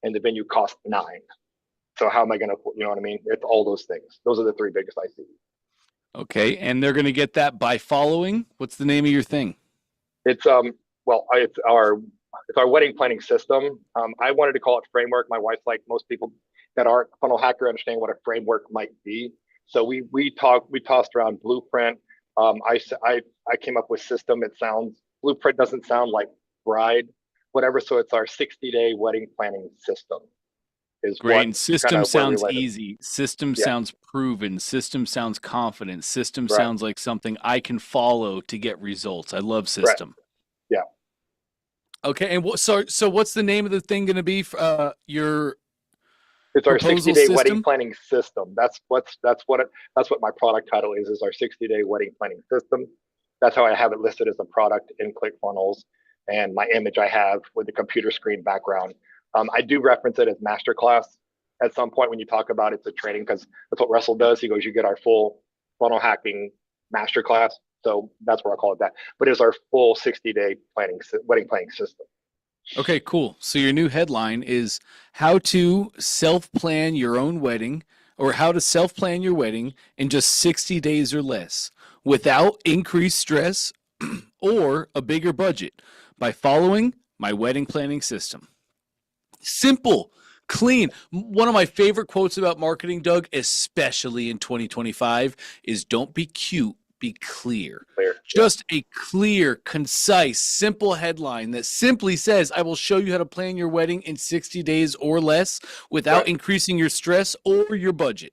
and the venue costs $9,000. So how am I going to, you know what I mean? It's all those things. Those are the 3 biggest I see. Okay, and they're going to get that by following. What's the name of your thing? It's it's our wedding planning system. I wanted to call it framework. My wife's like, most people that aren't funnel hacker understand what a framework might be. So we tossed around blueprint. I came up with system. It sounds, blueprint doesn't sound like bride, whatever. So it's our 60-day wedding planning system is Great. what And kind system of where we sounds landed. easy. System Yeah, sounds proven. System sounds confident. System right, sounds like something I can follow to get results. I love right. system. Yeah. Okay. And so what's the name of the thing going to be? Your It's our proposal 60-day wedding system? planning system. That's what my product title is our 60-day wedding planning system. That's how I have it listed as a product in ClickFunnels, and my image I have with the computer screen background. I do reference it as masterclass at some point when you talk about it's a training, because that's what Russell does. He goes, you get our full funnel hacking masterclass. So that's where I call it that. But it's our full 60-day wedding planning system. Okay, cool. So your new headline is how to self-plan your own wedding, or how to self-plan your wedding in just 60 days or less without increased stress or a bigger budget by following my wedding planning system. Simple, clean. One of my favorite quotes about marketing, Doug, especially in 2025, is don't be cute, be clear. Clear. Yeah. Just a clear, concise, simple headline that simply says, I will show you how to plan your wedding in 60 days or less without Right. increasing your stress or your budget.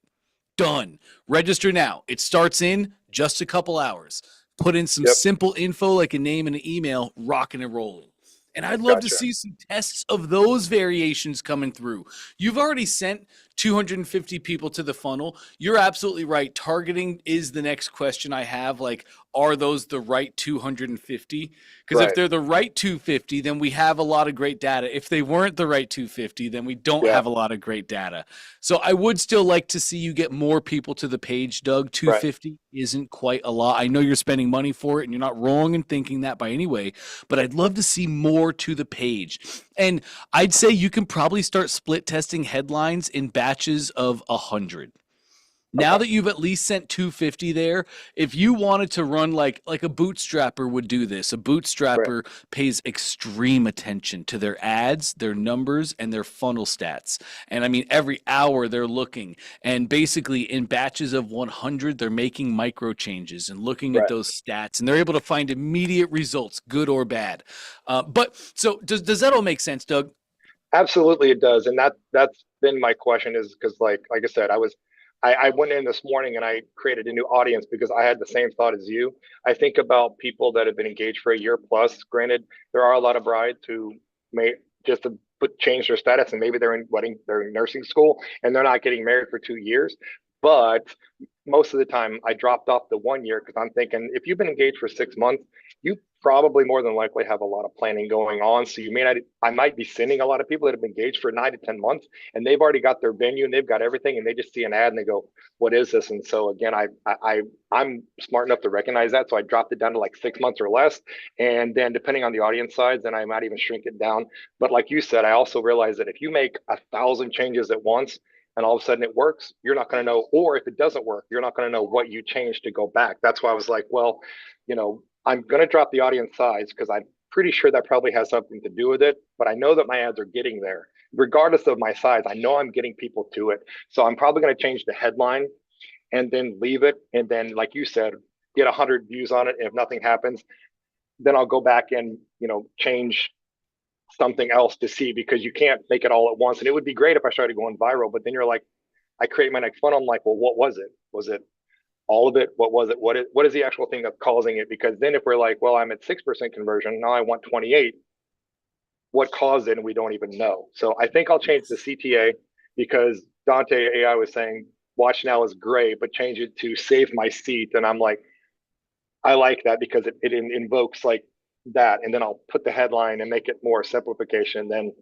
Done. Register now. It starts in just a couple hours. Put in some Yep. simple info like a name and an email, rocking and rolling. And I'd love to Gotcha. see some tests of those variations coming through. You've already sent 250 people to the funnel. You're absolutely right. Targeting is the next question I have. Like, are those the right 250? Because if Right. they're the right 250, then we have a lot of great data. If they weren't the right 250, then we don't Yeah. have a lot of great data. So I would still like to see you get more people to the page, Doug. Right. 250 isn't quite a lot. I know you're spending money for it, and you're not wrong in thinking that by any way, but I'd love to see more to the page. And I'd say you can probably start split testing headlines in batches of 100. Now Okay. that you've at least sent 250 there, if you wanted to run like a bootstrapper would do this. A Right. bootstrapper pays extreme attention to their ads, their numbers, and their funnel stats. And I mean, every hour they're looking, and basically in batches of 100, they're making micro changes and looking at Right. those stats, and they're able to find immediate results, good or bad. But so does that all make sense, Doug? Absolutely, it does, and that's been my question is because like I said, I went in this morning and I created a new audience because I had the same thought as you. I think about people that have been engaged for a year plus. Granted, there are a lot of brides who may just to change their status and maybe they're in nursing school and they're not getting married for 2 years. But most of the time, I dropped off the 1 year because I'm thinking if you've been engaged for 6 months, you probably more than likely have a lot of planning going on. So you may not, I might be sending a lot of people that have been engaged for 9 to 10 months and they've already got their venue and they've got everything and they just see an ad and they go, what is this? And so again, I'm smart enough to recognize that. So I dropped it down to like 6 months or less. And then depending on the audience size, then I might even shrink it down. But like you said, I also realize that if you make 1,000 changes at once, and all of a sudden it works, you're not going to know, or if it doesn't work, you're not going to know what you changed to go back. That's why I was like, well, I'm going to drop the audience size because I'm pretty sure that probably has something to do with it. But I know that my ads are getting there. Regardless of my size, I know I'm getting people to it. So I'm probably going to change the headline and then leave it. And then, like you said, get 100 views on it. And if nothing happens, then I'll go back and, change something else to see because you can't make it all at once. And it would be great if I started going viral, but then you're like, I create my next funnel. I'm like, well, what was it? Was it all of it? What was it? What is the actual thing that's causing it? Because then if we're like, well, I'm at 6% conversion, now I want 28, what caused it? And we don't even know. So I think I'll change the CTA because Dante AI was saying, watch now is great, but change it to save my seat. And I'm like, I like that because it invokes like that. And then I'll put the headline and make it more simplification. Then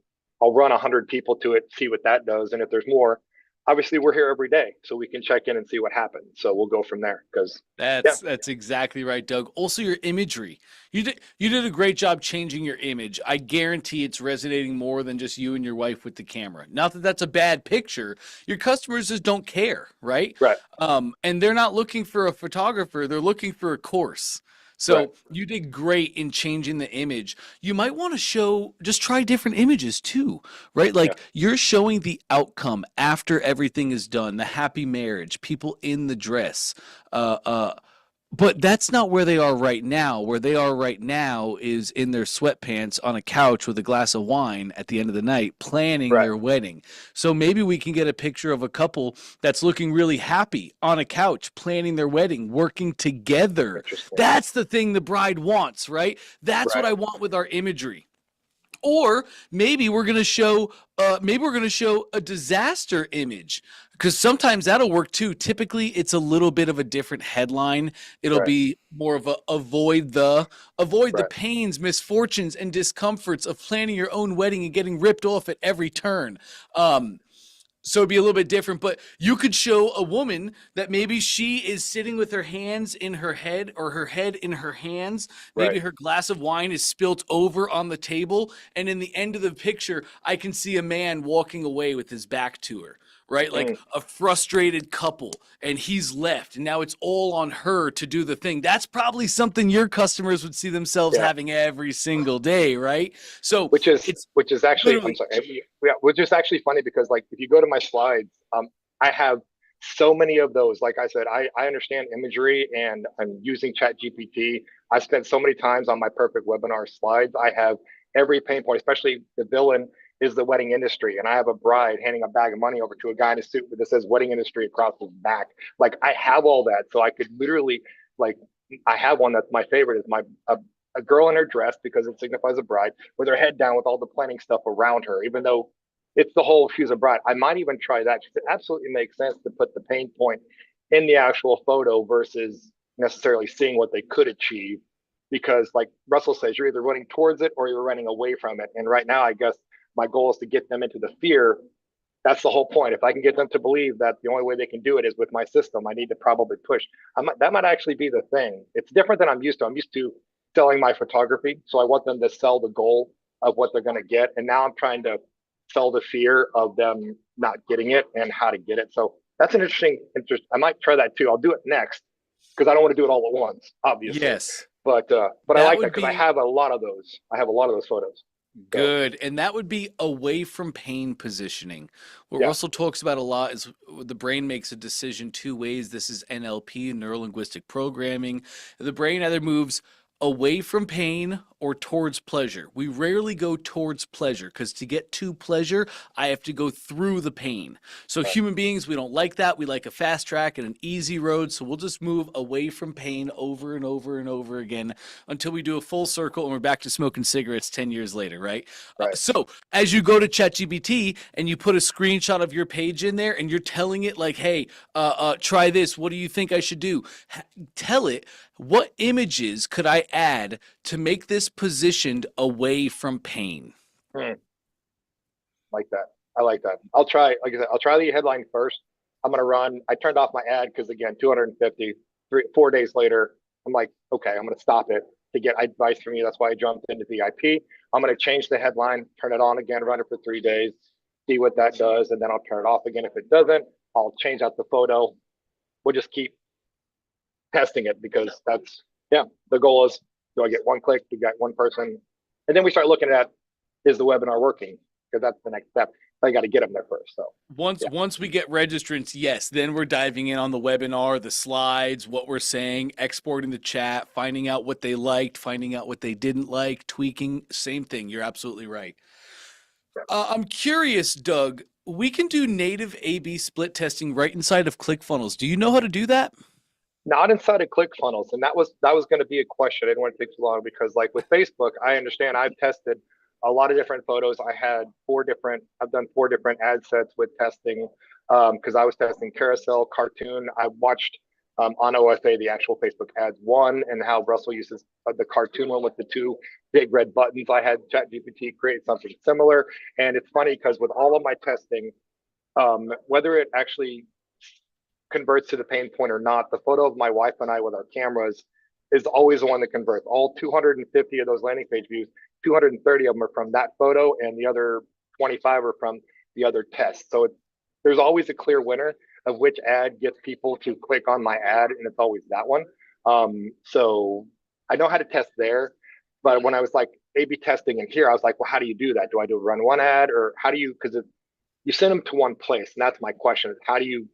I'll run 100 people to it, see what that does. And if there's more, obviously we're here every day, so we can check in and see what happens. So we'll go from there because That's exactly right, Doug. Also, your imagery. You did a great job changing your image. I guarantee it's resonating more than just you and your wife with the camera. Not that that's a bad picture. Your customers just don't care, right? right. And they're not looking for a photographer. They're looking for a course. So you did great in changing the image. You might want to just try different images too, right? Like you're showing the outcome after everything is done, the happy marriage, people in the dress. Uh, uh, but that's not where they are right now. Where they are right now is in their sweatpants on a couch with a glass of wine at the end of the night, planning Right. their wedding. So maybe we can get a picture of a couple that's looking really happy on a couch, planning their wedding, working together. Interesting. That's the thing the bride wants, right? That's what Right. I want with our imagery. Or maybe we're going to show a disaster image, because sometimes that'll work too. Typically it's a little bit of a different headline. It'll Right. be more of a avoid the Right. pains, misfortunes, and discomforts of planning your own wedding and getting ripped off at every turn. So it'd be a little bit different, but you could show a woman that maybe she is sitting with her hands in her head or her head in her hands. Maybe Right. her glass of wine is spilt over on the table. And in the end of the picture, I can see a man walking away with his back to her, right? Like a frustrated couple, and he's left. And now it's all on her to do the thing. That's probably something your customers would see themselves having every single day, right? So which it's is actually, I'm literally, sorry, yeah, which is actually funny because like if you go to my slides, I have so many of those. Like I said, I understand imagery and I'm using Chat GPT. I spent so many times on my perfect webinar slides. I have every pain point, especially the villain is the wedding industry, and I have a bride handing a bag of money over to a guy in a suit that says wedding industry across his back. Like I have all that, so I could literally like I have one that's my favorite is a girl in her dress because it signifies a bride with her head down with all the planning stuff around her, even though it's the whole she's a bride. I might even try that because it absolutely makes sense to put the pain point in the actual photo versus necessarily seeing what they could achieve. Because, like Russell says, you're either running towards it or you're running away from it. And right now, I guess my goal is to get them into the fear. That's the whole point. If I can get them to believe that the only way they can do it is with my system, I need to probably push. That might actually be the thing. It's different than I'm used to. I'm used to selling my photography. So I want them to sell the goal of what they're going to get. And now I'm trying to sell the fear of them not getting it and how to get it. So that's an interesting interest. I might try that too. I'll do it next because I don't want to do it all at once, obviously. yes. But I That like would that because I be have a lot of those. I have a lot of those photos. So, good. And that would be away from pain positioning. What yeah, Russell talks about a lot is the brain makes a decision two ways. This is NLP, neuro linguistic programming. The brain either moves away from pain or towards pleasure. We rarely go towards pleasure because to get to pleasure, I have to go through the pain. So right, human beings, we don't like that. We like a fast track and an easy road. So we'll just move away from pain over and over and over again until we do a full circle and we're back to smoking cigarettes 10 years later, right? right. So as you go to ChatGPT and you put a screenshot of your page in there and you're telling it like, hey, try this. What do you think I should do? Tell it, what images could I add to make this positioned away from pain? Hmm. Like that. I like that. I'll try, like I said, I'll try the headline first. I'm going to run. I turned off my ad because, again, 250, 4 days later, I'm like, okay, I'm going to stop it to get advice from you. That's why I jumped into VIP. I'm going to change the headline, turn it on again, run it for 3 days, see what that does, and then I'll turn it off again. If it doesn't, I'll change out the photo. We'll just keep testing it because that's, yeah, the goal is, do I get one click? You got one person. And then we start looking at, is the webinar working? Because that's the next step. I got to get them there first. So Once we get registrants, yes, then we're diving in on the webinar, the slides, what we're saying, exporting the chat, finding out what they liked, finding out what they didn't like, tweaking. Same thing. You're absolutely right. I'm curious, Doug. We can do native A/B split testing right inside of ClickFunnels. Do you know how to do that? not inside of ClickFunnels, and that was going to be a question. I didn't want to take too long because, like with Facebook, I understand I've tested a lot of different photos. I've done 4 different ad sets with testing because I was testing carousel, cartoon. I watched on OFA the actual Facebook ads one and how Russell uses the cartoon one with the 2 big red buttons. I had ChatGPT create something similar, and it's funny because with all of my testing, whether it actually converts to the pain point or not, the photo of my wife and I with our cameras is always the one that converts. All 250 of those landing page views, 230 of them are from that photo, and the other 25 are from the other test. So there's always a clear winner of which ad gets people to click on my ad, and it's always that one. So I know how to test there, but when I was like A/B testing in here, I was like, well, how do you do that? Do I do run one ad, or how do you? Because you send them to one place, and that's my question: is how do you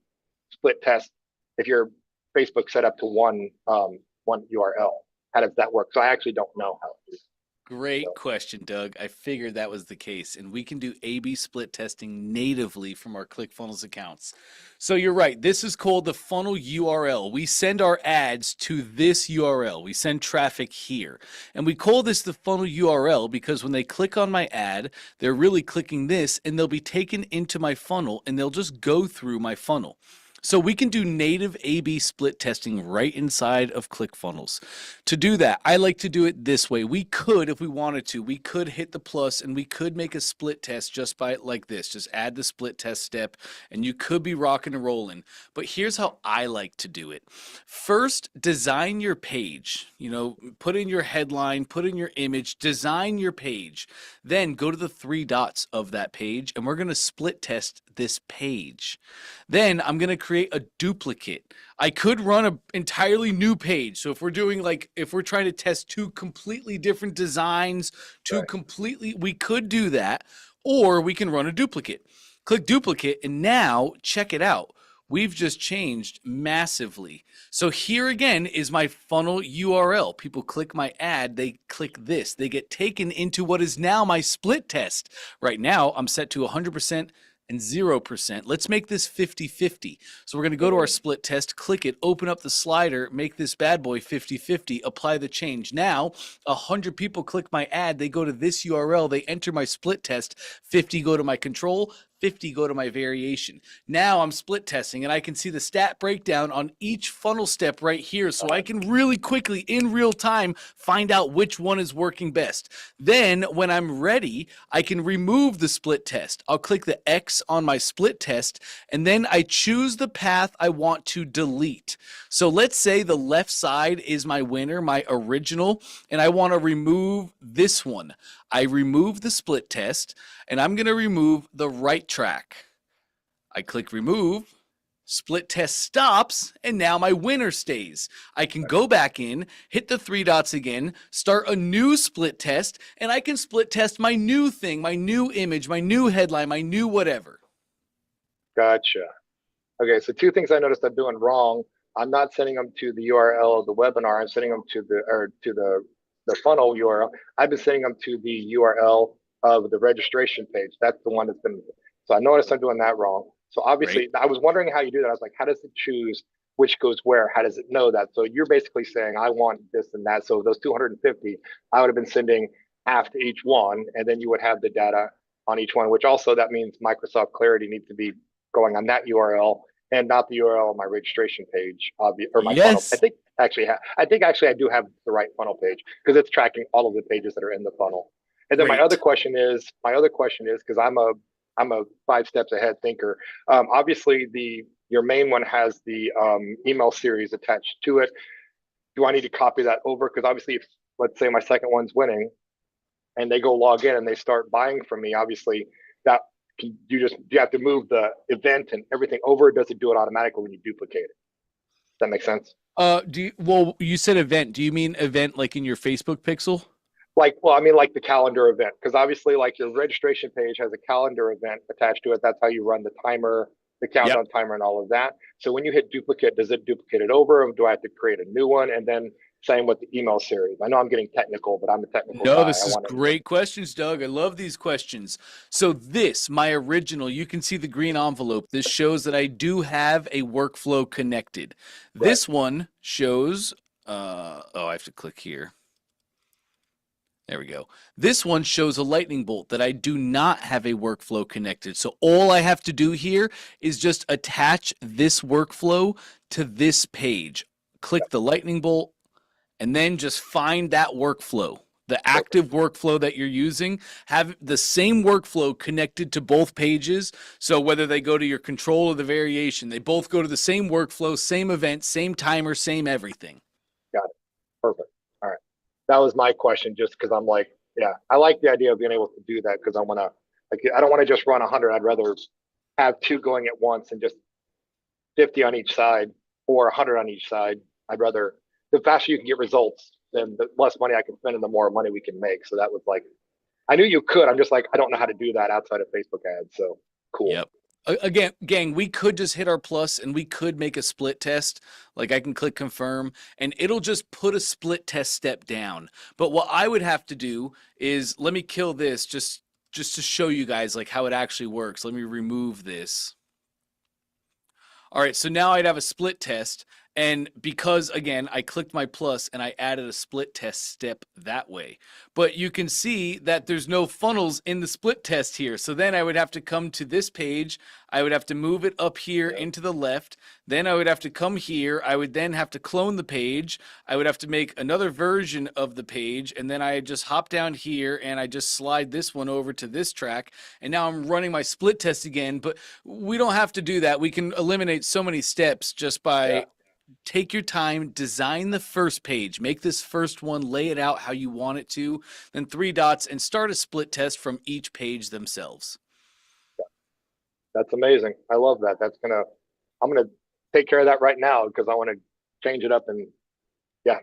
split test if your Facebook set up to one URL? How does that work? So I actually don't know how to do it. Great So, question, Doug. I figured that was the case, and we can do A/B split testing natively from our ClickFunnels accounts. So you're right. This is called the funnel URL. We send our ads to this URL. We send traffic here, and we call this the funnel URL because when they click on my ad, they're really clicking this, and they'll be taken into my funnel, and they'll just go through my funnel. So we can do native A/B split testing right inside of ClickFunnels. To do that, I like to do it this way. We could, if we wanted to, we could hit the plus and we could make a split test just by like this. Just add the split test step and you could be rocking and rolling. But here's how I like to do it. First, design your page. Put in your headline, put in your image, design your page. Then go to the 3 dots of that page and we're going to split test this page. Then I'm going to create a duplicate. I could run an entirely new page. So if we're trying to test 2 completely different designs, we could do that, or we can run a duplicate. Click duplicate, and now check it out. We've just changed massively. So here again is my funnel URL. People click my ad, they click this. They get taken into what is now my split test. Right now, I'm set to 100% and 0%. Let's make this 50-50. So we're going to go to our split test, click it, open up the slider, make this bad boy 50-50, apply the change. Now, 100 people click my ad, they go to this URL, they enter my split test, 50 go to my control, 50 go to my variation. Now I'm split testing and I can see the stat breakdown on each funnel step right here. So I can really quickly in real time find out which one is working best. Then when I'm ready, I can remove the split test. I'll click the X on my split test and then I choose the path I want to delete. So let's say the left side is my winner, my original, and I want to remove this one. I remove the split test and I'm going to remove the right track. I click remove, split test stops, and now my winner stays. I can go back in, hit the 3 dots again, start a new split test, and I can split test my new thing, my new image, my new headline, my new whatever. gotcha. Okay, so 2 things I noticed I'm doing wrong. I'm not sending them to the URL of the webinar. I'm sending them to the funnel URL. I've been sending them to the URL of the registration page. That's the one that's been. So I noticed I'm doing that wrong. So obviously, I was wondering how you do that. I was like, how does it choose which goes where? How does it know that? So you're basically saying I want this and that. So those 250, I would have been sending half to each one, and then you would have the data on each one. Which also that means Microsoft Clarity needs to be going on that URL and not the URL on my registration page or my funnel. I think actually I do have the right funnel page because it's tracking all of the pages that are in the funnel. And then my other question is because I'm a 5 steps ahead thinker. Obviously your main one has the email series attached to it. Do I need to copy that over? Because obviously if let's say my second one's winning and they go log in and they start buying from me, obviously that you have to move the event and everything over? Or does it do it automatically when you duplicate it? Does that make sense? You said event. Do you mean event like in your Facebook pixel? Like the calendar event, because obviously like your registration page has a calendar event attached to it. That's how you run the timer, the countdown timer and all of that. So when you hit duplicate, does it duplicate it over, or do I have to create a new one? And then same with the email series. I know I'm getting technical, but I'm a technical guy. No, this is great questions, Doug. I love these questions. So my original, you can see the green envelope. This shows that I do have a workflow connected. This one shows, I have to click here. There we go. This one shows a lightning bolt that I do not have a workflow connected. So all I have to do here is just attach this workflow to this page. Click the lightning bolt and then just find that workflow. The active workflow that you're using, have the same workflow connected to both pages. So whether they go to your control or the variation, they both go to the same workflow, same event, same timer, same everything. Got it. Perfect. All right. That was my question, just because I'm like, I like the idea of being able to do that because I don't want to just run 100. I'd rather have 2 going at once and just 50 on each side or 100 on each side. I'd rather, the faster you can get results, then the less money I can spend and the more money we can make. So that was like, I knew you could. I'm just like, I don't know how to do that outside of Facebook ads. So cool. Yep. Again, gang, we could just hit our plus and we could make a split test. Like I can click confirm and it'll just put a split test step down. But what I would have to do is let me kill this just to show you guys like how it actually works. Let me remove this. All right, so now I'd have a split test. And because, again, I clicked my plus and I added a split test step that way. But you can see that there's no funnels in the split test here. So then I would have to come to this page. I would have to move it up here into the left. Then I would have to come here. I would then have to clone the page. I would have to make another version of the page. And then I just hop down here and I just slide this one over to this track. And now I'm running my split test again. But we don't have to do that. We can eliminate so many steps just by take your time, design the first page, make this first one, lay it out how you want it to, then 3 dots and start a split test from each page themselves. That's amazing. I love that. I'm gonna take care of that right now because I want to change it up and yeah.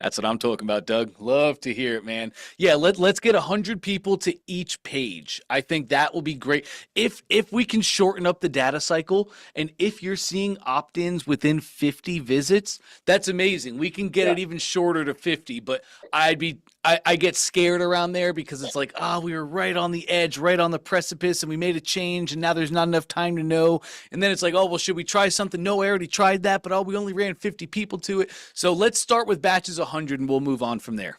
That's what I'm talking about, Doug. Love to hear it, man. Yeah, let's get 100 people to each page. I think that will be great. If we can shorten up the data cycle, and if you're seeing opt-ins within 50 visits, that's amazing. We can get it even shorter to 50, but I get scared around there because it's like, we were right on the edge, right on the precipice, and we made a change, and now there's not enough time to know. And then it's like, oh, well, should we try something? No, I already tried that, but we only ran 50 people to it. So let's start with batches of 100 and we'll move on from there.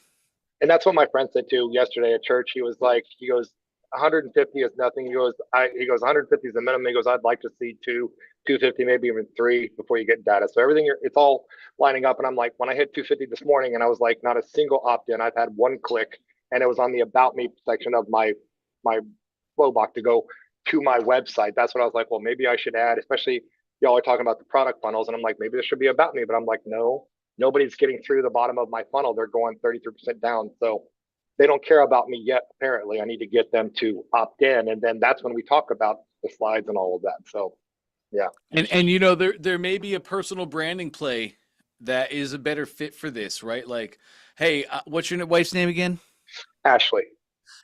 And that's what my friend said too yesterday at church. He goes, 150 is nothing. He goes, 150 is the minimum. He goes, I'd like to see 250, maybe even 3 before you get data. So it's all lining up. And I'm like, when I hit 250 this morning and I was like, not a single opt-in, I've had 1 click and it was on the about me section of my Flowbox to go to my website. That's what I was like, well, maybe I should add, especially y'all are talking about the product funnels. And I'm like, maybe there should be about me, but I'm like, no, nobody's getting through the bottom of my funnel. They're going 33% down. So they don't care about me yet. Apparently, I need to get them to opt in. And then that's when we talk about the slides and all of that. So, yeah. And there may be a personal branding play that is a better fit for this, right? Like, hey, what's your wife's name again? Ashley.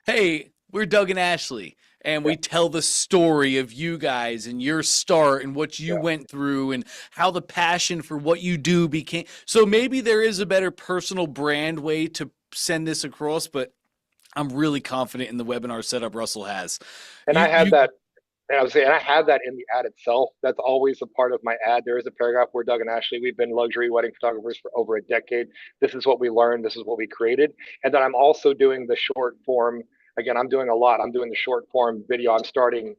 Hey, we're Doug and Ashley. And we tell the story of you guys and your start and what you went through and how the passion for what you do became. So maybe there is a better personal brand way to send this across, but I'm really confident in the webinar setup Russell has. And I had that in the ad itself. That's always a part of my ad. There is a paragraph where Doug and Ashley, we've been luxury wedding photographers for over a decade. This is what we learned. This is what we created. And then I'm also doing the short form. Again, I'm doing a lot. I'm doing the short form video. I'm starting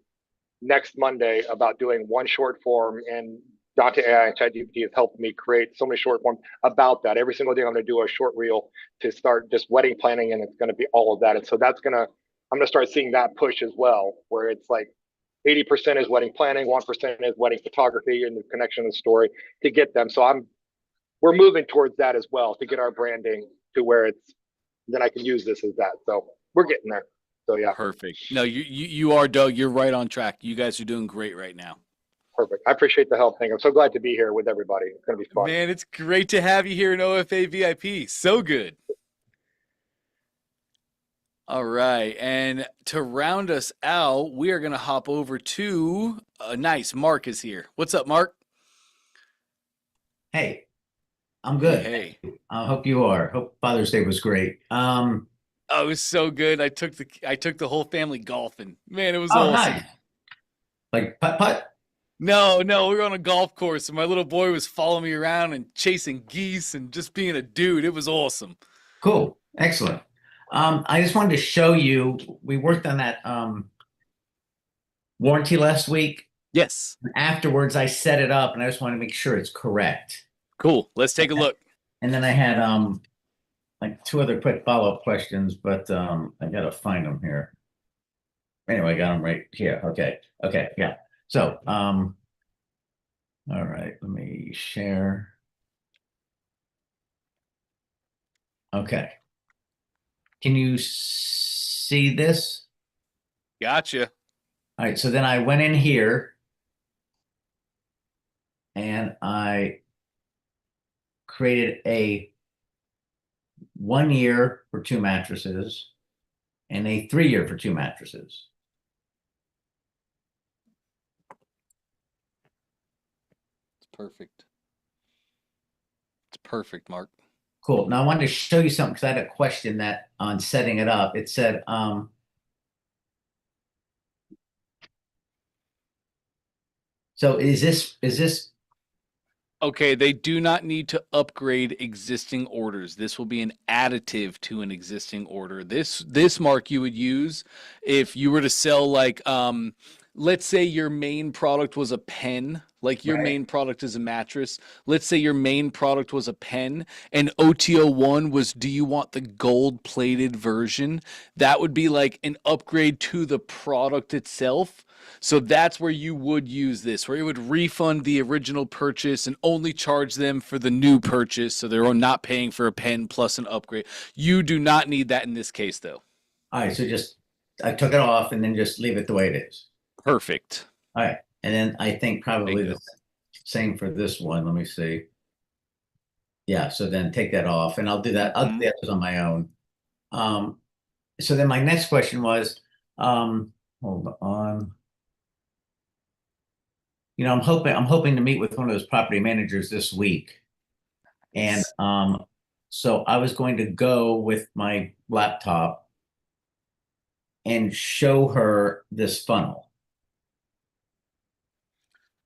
next Monday about doing 1 short form, and Dante AI and ChatGPT has helped me create so many short forms about that. Every single day I'm going to do a short reel to start just wedding planning, and it's going to be all of that. And so I'm going to start seeing that push as well, where it's like 80% is wedding planning, 1% is wedding photography and the connection and story to get them. So we're moving towards that as well to get our branding to where then I can use this as that. So we're getting there. So yeah. Perfect. No, you are, Doug. You're right on track. You guys are doing great right now. Perfect. I appreciate the help. I'm so glad to be here with everybody. It's going to be fun. Man, it's great to have you here in OFA VIP. So good. All right. And to round us out, we are going to hop over to nice. Mark is here. What's up, Mark? Hey, I'm good. Hey. I hope you are. Hope Father's Day was great. Oh, it was so good. I took the whole family golfing. Man, it was Oh, awesome. nice. Like putt? No, we were on a golf course and my little boy was following me around and chasing geese and just being a dude. It was awesome. Cool. Excellent. I just wanted to show you, we worked on that warranty last week. Yes. Afterwards, I set it up and I just want to make sure it's correct. Cool. Let's take a look. And then I had like 2 other quick follow-up questions, but I gotta find them here. Anyway, I got them right here. Okay, yeah. So, all right, let me share. Okay. Can you see this? Gotcha. All right, so then I went in here and I created a 1 year for 2 mattresses and a 3-year for 2 mattresses. It's perfect. It's perfect, Mark. Cool. Now I wanted to show you something because I had a question that on setting it up. It said, so is this Okay, they do not need to upgrade existing orders. This will be an additive to an existing order. This Mark you would use if you were to sell like let's say your main product was a pen, like your right? main product is a mattress. Let's say your main product was a pen and OTO1 was do you want the gold plated version? That would be like an upgrade to the product itself. So that's where you would use this, where it would refund the original purchase and only charge them for the new purchase. So they're not paying for a pen plus an upgrade. You do not need that in this case, though. All right, so just I took it off and then just leave it the way it is. Perfect. All right, and then I think probably Bingo. the same for this one. Let me see. Yeah, so then take that off, and I'll do that. I'll do the others on my own. So then my next question was, hold on. You know, I'm hoping to meet with one of those property managers this week. And so I was going to go with my laptop and show her this funnel.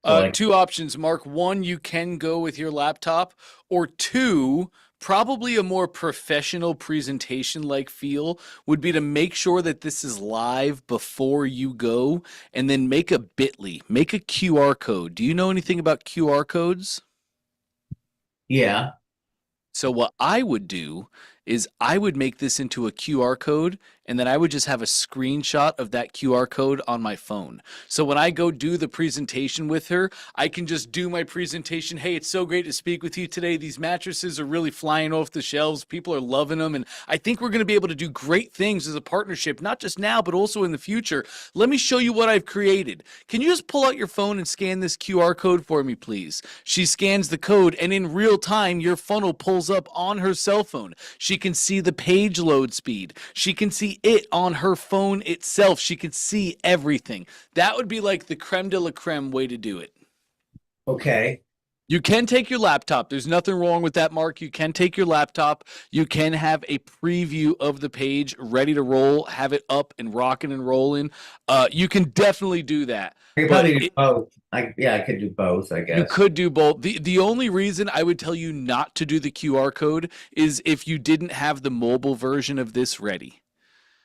So like, Two options, Mark. One, you can go with your laptop, or two, probably a more professional presentation like feel would be to make sure that this is live before you go and then make a bit.ly, make a QR code. Do you know anything about QR codes? yeah, So what I would do is I would make this into a QR code and then I would just have a screenshot of that QR code on my phone. So when I go do the presentation with her, I can just do my presentation. Hey, it's so great to speak with you today. These mattresses are really flying off the shelves. People are loving them. And I think we're going to be able to do great things as a partnership, not just now, but also in the future. Let me show you what I've created. Can you just pull out your phone and scan this QR code for me, please? She scans the code and in real time, your funnel pulls up on her cell phone. She can see the page load speed. She can see it on her phone itself. She can see everything. That would be like the creme de la creme way to do it. okay. You can take your laptop. There's nothing wrong with that, Mark. You can take your laptop. You can have a preview of the page ready to roll, have it up and rocking and rolling. You can definitely do that. I could probably do both. I could do both, I guess. You could do both. The only reason I would tell you not to do the QR code is if you didn't have the mobile version of this ready.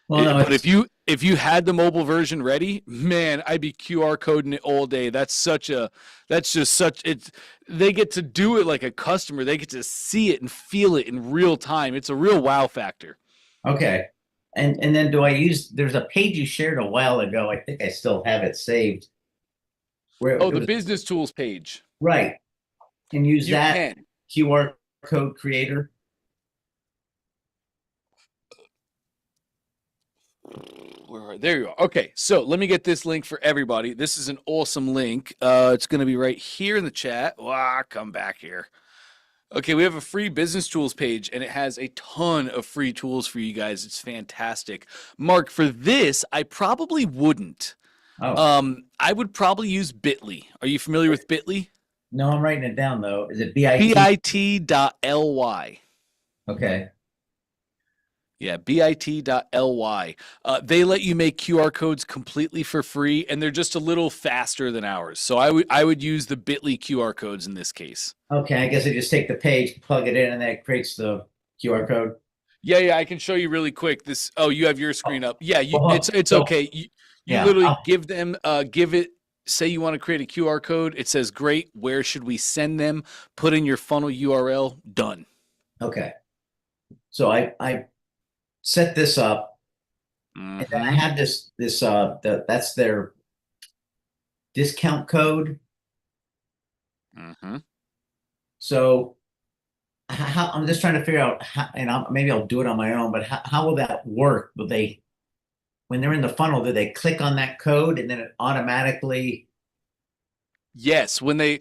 Well, no, But if you had the mobile version ready, man, I'd be QR coding it all day. That's just such it's they get to do it like a customer. They get to see it and feel it in real time. It's a real wow factor. okay. And then do I use there's a page you shared a while ago. I think I still have it saved. Where Oh, it the was, business tools page. right. And use You that can. QR code creator. There you are. Okay, so let me get this link for everybody. This is an awesome link. It's going to be right here in the chat. Come back here. Okay, we have a free business tools page, and it has a ton of free tools for you guys. It's fantastic. Mark, for this, I probably wouldn't. Oh. I would probably use Bitly. Are you familiar with Bitly? No, I'm writing it down though. Is it BIT? bit.ly. Okay. Yeah, bit.ly. They let you make QR codes completely for free, and they're just a little faster than ours. So I would use the Bitly QR codes in this case. Okay, I guess I just take the page, plug it in, and then it creates the QR code. Yeah, I can show you really quick. This. Oh, you have your screen up. Yeah, it's So- okay. You yeah, literally I'll- give them give it. Say you want to create a QR code. It says, "Great. Where should we send them?" Put in your funnel URL. Done. Okay. So I set this up, and then I have this that's their discount code. Mm-hmm. So how I'm just trying to figure out how, and maybe I'll do it on my own, but how will that work? Will they, when they're in the funnel, do they click on that code and then it automatically Yes, when they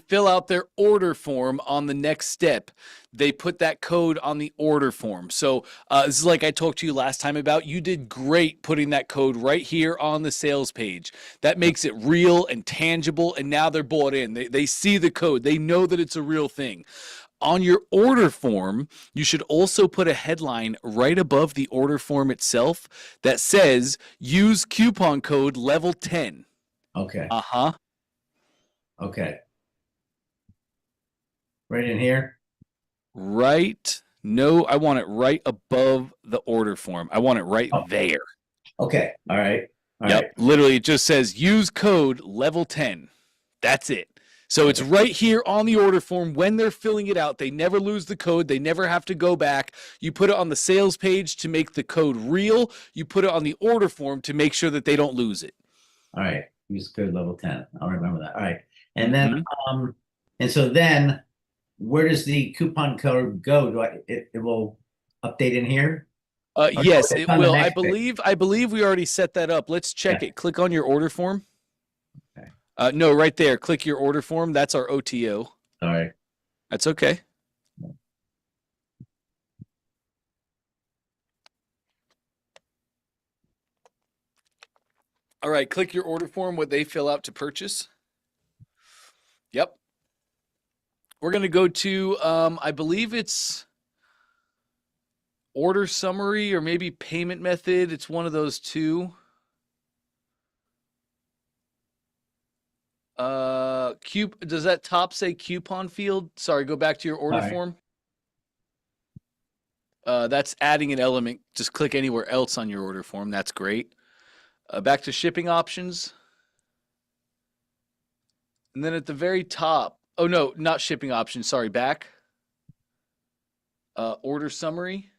fill out their order form on the next step, they put that code on the order form. So this is like I talked to you last time about. You did great putting that code right here on the sales page. That makes it real and tangible, and now they're bought in. They see the code. They know that it's a real thing. On your order form, you should also put a headline right above the order form itself that says use coupon code level 10. Okay. Uh-huh. Okay. Right in here. Right. No, I want it right above the order form. I want it right Oh. there. Okay. All right. All Yep. right. Literally, it just says use code level 10. That's it. So it's right here on the order form when they're filling it out. They never lose the code. They never have to go back. You put it on the sales page to make the code real. You put it on the order form to make sure that they don't lose it. All right. Use code level 10. I'll remember that. All right. And then, and so then where does the coupon code go? It will update in here? Yes, it's it on the will. next I believe we already set that up. Let's check it. Click on your order form. Okay. No, right there. Click your order form. That's our OTO. All right. That's okay. All right, click your order form, what they fill out to purchase. Yep. We're going to go to, I believe it's order summary or maybe payment method. It's one of those two. Does that top say coupon field? Sorry, go back to your order form. That's adding an element. Just click anywhere else on your order form. That's great. Back to shipping options. And then at the very top, oh no, not shipping options. Sorry, back. Order summary.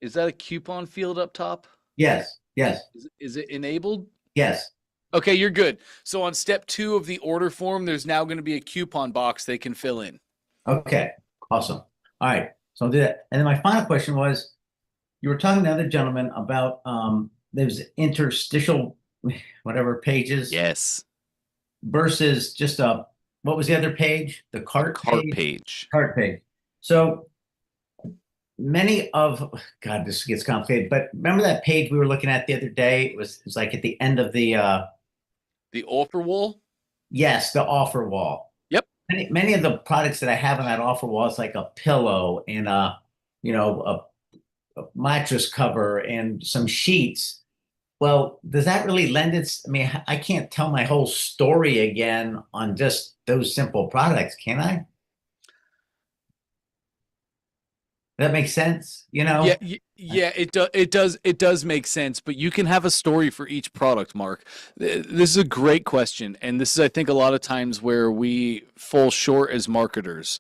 Is that a coupon field up top? Yes. Yes. Is it enabled? Yes. Okay, you're good. So on step 2 of the order form, there's now going to be a coupon box they can fill in. Okay. Awesome. All right. So I'll do that. And then my final question was, you were talking to the other gentleman about there's interstitial whatever pages. Yes. Versus just what was the other page? The cart page. Cart page. So many of, God, this gets complicated, but remember that page we were looking at the other day? It was like at the end of the offer wall? Yes, the offer wall. Yep. Many of the products that I have on that offer wall is like a pillow and a mattress cover and some sheets. Well, does that really lend its? I mean, I can't tell my whole story again on just those simple products, can I? That makes sense, Yeah, it does make sense, but you can have a story for each product, Mark. This is a great question, and this is, I think, a lot of times where we fall short as marketers.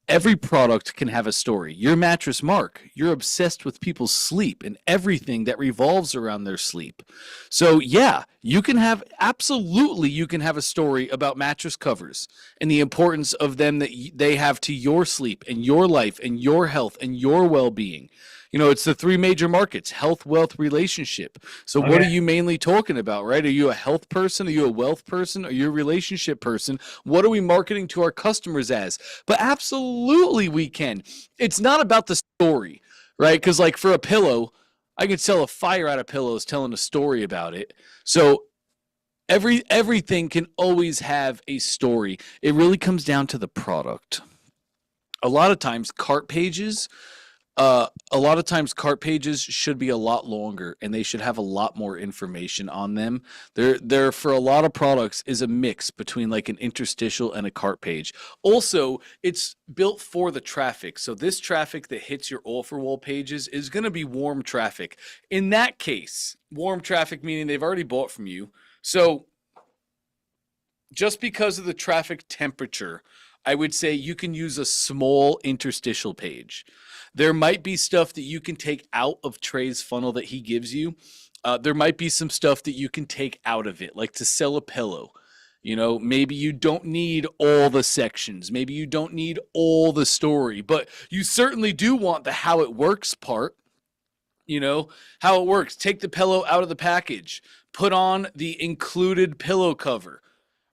Every product can have a story. Your mattress, Mark, you're obsessed with people's sleep and everything that revolves around their sleep. So yeah, you can have a story about mattress covers and the importance of them that they have to your sleep and your life and your health and your well-being. It's the 3 major markets: health, wealth, relationship. So what are you mainly talking about, right? Are you a health person? Are you a wealth person? Are you a relationship person? What are we marketing to our customers as? But absolutely we can. It's not about the story, right? Because like for a pillow, I could sell a fire out of pillows telling a story about it. So everything can always have a story. It really comes down to the product. A lot of times cart pages should be a lot longer and they should have a lot more information on them. There for a lot of products is a mix between like an interstitial and a cart page. Also, it's built for the traffic. So this traffic that hits your offer wall pages is going to be warm traffic. In that case, warm traffic meaning they've already bought from you. So just because of the traffic temperature, I would say you can use a small interstitial page. There might be stuff that you can take out of Trey's funnel that he gives you. There might be some stuff that you can take out of it, like to sell a pillow. Maybe you don't need all the sections. Maybe you don't need all the story, but you certainly do want the how it works part. How it works. Take the pillow out of the package. Put on the included pillow cover.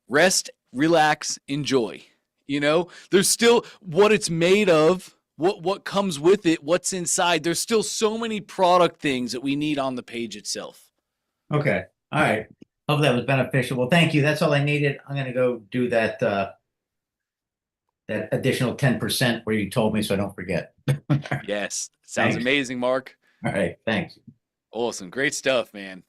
Rest, relax, enjoy. You know, there's still what it's made of, what comes with it, what's inside. There's still so many product things that we need on the page itself. Okay. All right. Hope that was beneficial. Well, thank you. That's all I needed. I'm gonna go do that that additional 10% where you told me so I don't forget. Yes. Sounds Thanks. amazing, Mark. All right. Thanks. Awesome. Great stuff, man.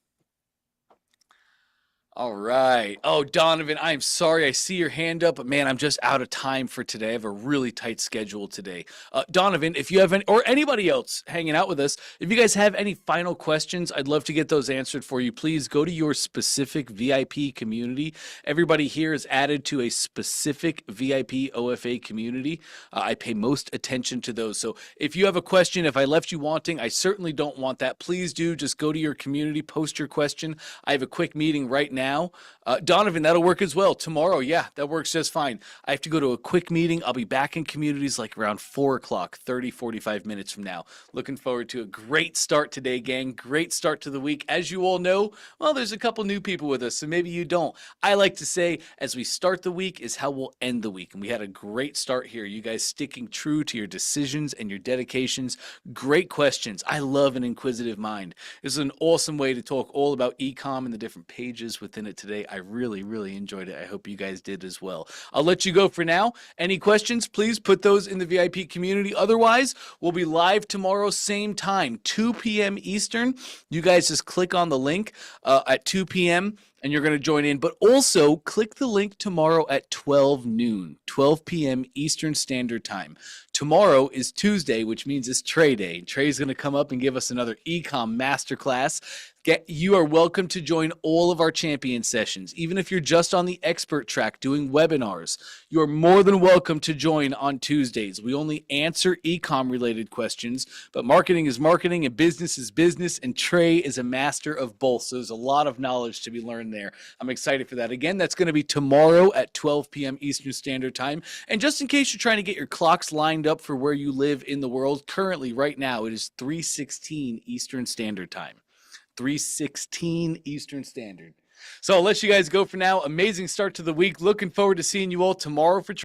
All right. Oh, Donovan, I'm sorry. I see your hand up, but man, I'm just out of time for today. I have a really tight schedule today. Donovan, if you have any, or anybody else hanging out with us, if you guys have any final questions, I'd love to get those answered for you. Please go to your specific VIP community. Everybody here is added to a specific VIP OFA community. I pay most attention to those. So if you have a question, if I left you wanting, I certainly don't want that. Please do just go to your community, post your question. I have a quick meeting right now. Donovan, that'll work as well. Tomorrow, yeah, that works just fine. I have to go to a quick meeting. I'll be back in communities like around 4 o'clock, 45 minutes from now. Looking forward to a great start today, gang. Great start to the week. As you all know, well, there's a couple new people with us, so maybe you don't. I like to say, as we start the week is how we'll end the week. And we had a great start here. You guys sticking true to your decisions and your dedications. Great questions. I love an inquisitive mind. This is an awesome way to talk all about e-com and the different pages within it today. I really, really enjoyed it. I hope you guys did as well. I'll let you go for now. Any questions, please put those in the VIP community. Otherwise, we'll be live tomorrow, same time, 2 p.m. Eastern. You guys just click on the link at 2 p.m. and you're going to join in. But also click the link tomorrow at 12 noon, 12 p.m. Eastern Standard Time. Tomorrow is Tuesday, which means it's Trey Day. Trey's going to come up and give us another e-com masterclass. You are welcome to join all of our champion sessions. Even if you're just on the expert track doing webinars, you are more than welcome to join on Tuesdays. We only answer e-com related questions, but marketing is marketing and business is business, and Trey is a master of both. So there's a lot of knowledge to be learned there. I'm excited for that. Again, that's going to be tomorrow at 12 p.m. Eastern Standard Time. And just in case you're trying to get your clocks lined up for where you live in the world, currently right now it is 3:16 Eastern Standard Time. 3:16 Eastern Standard. So I'll let you guys go for now. Amazing start to the week. Looking forward to seeing you all tomorrow for